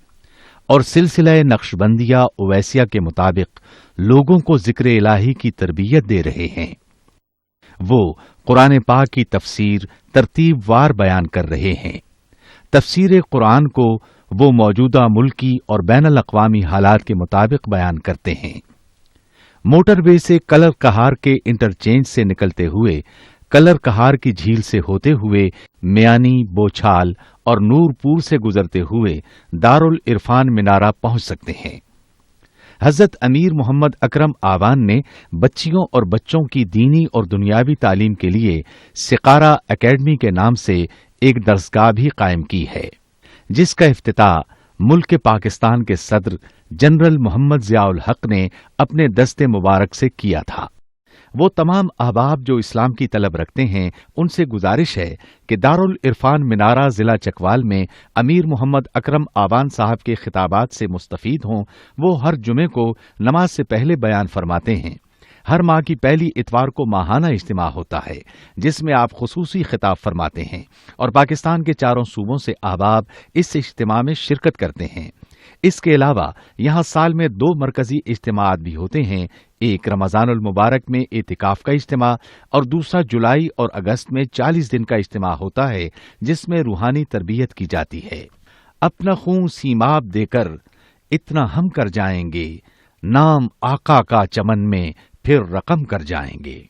اور سلسلہ نقشبندیہ اویسیہ کے مطابق لوگوں کو ذکر الہی کی تربیت دے رہے ہیں۔ وہ قرآن پاک کی تفسیر ترتیب وار بیان کر رہے ہیں۔ تفسیر قرآن کو وہ موجودہ ملکی اور بین الاقوامی حالات کے مطابق بیان کرتے ہیں۔ موٹر وے سے کلر کہار کے انٹرچینج سے نکلتے ہوئے کلر کہار کی جھیل سے ہوتے ہوئے میانی، بوچھال اور نورپور سے گزرتے ہوئے دارالعرفان منارہ پہنچ سکتے ہیں۔ حضرت امیر محمد اکرم آوان نے بچیوں اور بچوں کی دینی اور دنیاوی تعلیم کے لیے سقارہ اکیڈمی کے نام سے ایک درسگاہ بھی قائم کی ہے، جس کا افتتاح ملک پاکستان کے صدر جنرل محمد ضیاء الحق نے اپنے دست مبارک سے کیا تھا۔ وہ تمام احباب جو اسلام کی طلب رکھتے ہیں ان سے گزارش ہے کہ دارالعرفان منارہ ضلع چکوال میں امیر محمد اکرم آوان صاحب کے خطابات سے مستفید ہوں۔ وہ ہر جمعے کو نماز سے پہلے بیان فرماتے ہیں۔ ہر ماہ کی پہلی اتوار کو ماہانہ اجتماع ہوتا ہے جس میں آپ خصوصی خطاب فرماتے ہیں اور پاکستان کے چاروں صوبوں سے احباب اس اجتماع میں شرکت کرتے ہیں۔ اس کے علاوہ یہاں سال میں 2 مرکزی اجتماعات بھی ہوتے ہیں، ایک رمضان المبارک میں اعتکاف کا اجتماع اور دوسرا جولائی اور اگست میں 40 دن کا اجتماع ہوتا ہے جس میں روحانی تربیت کی جاتی ہے۔ اپنا خون سیماب دے کر اتنا ہم کر جائیں گے، نام آقا کا چمن میں پھر رقم کر جائیں گے۔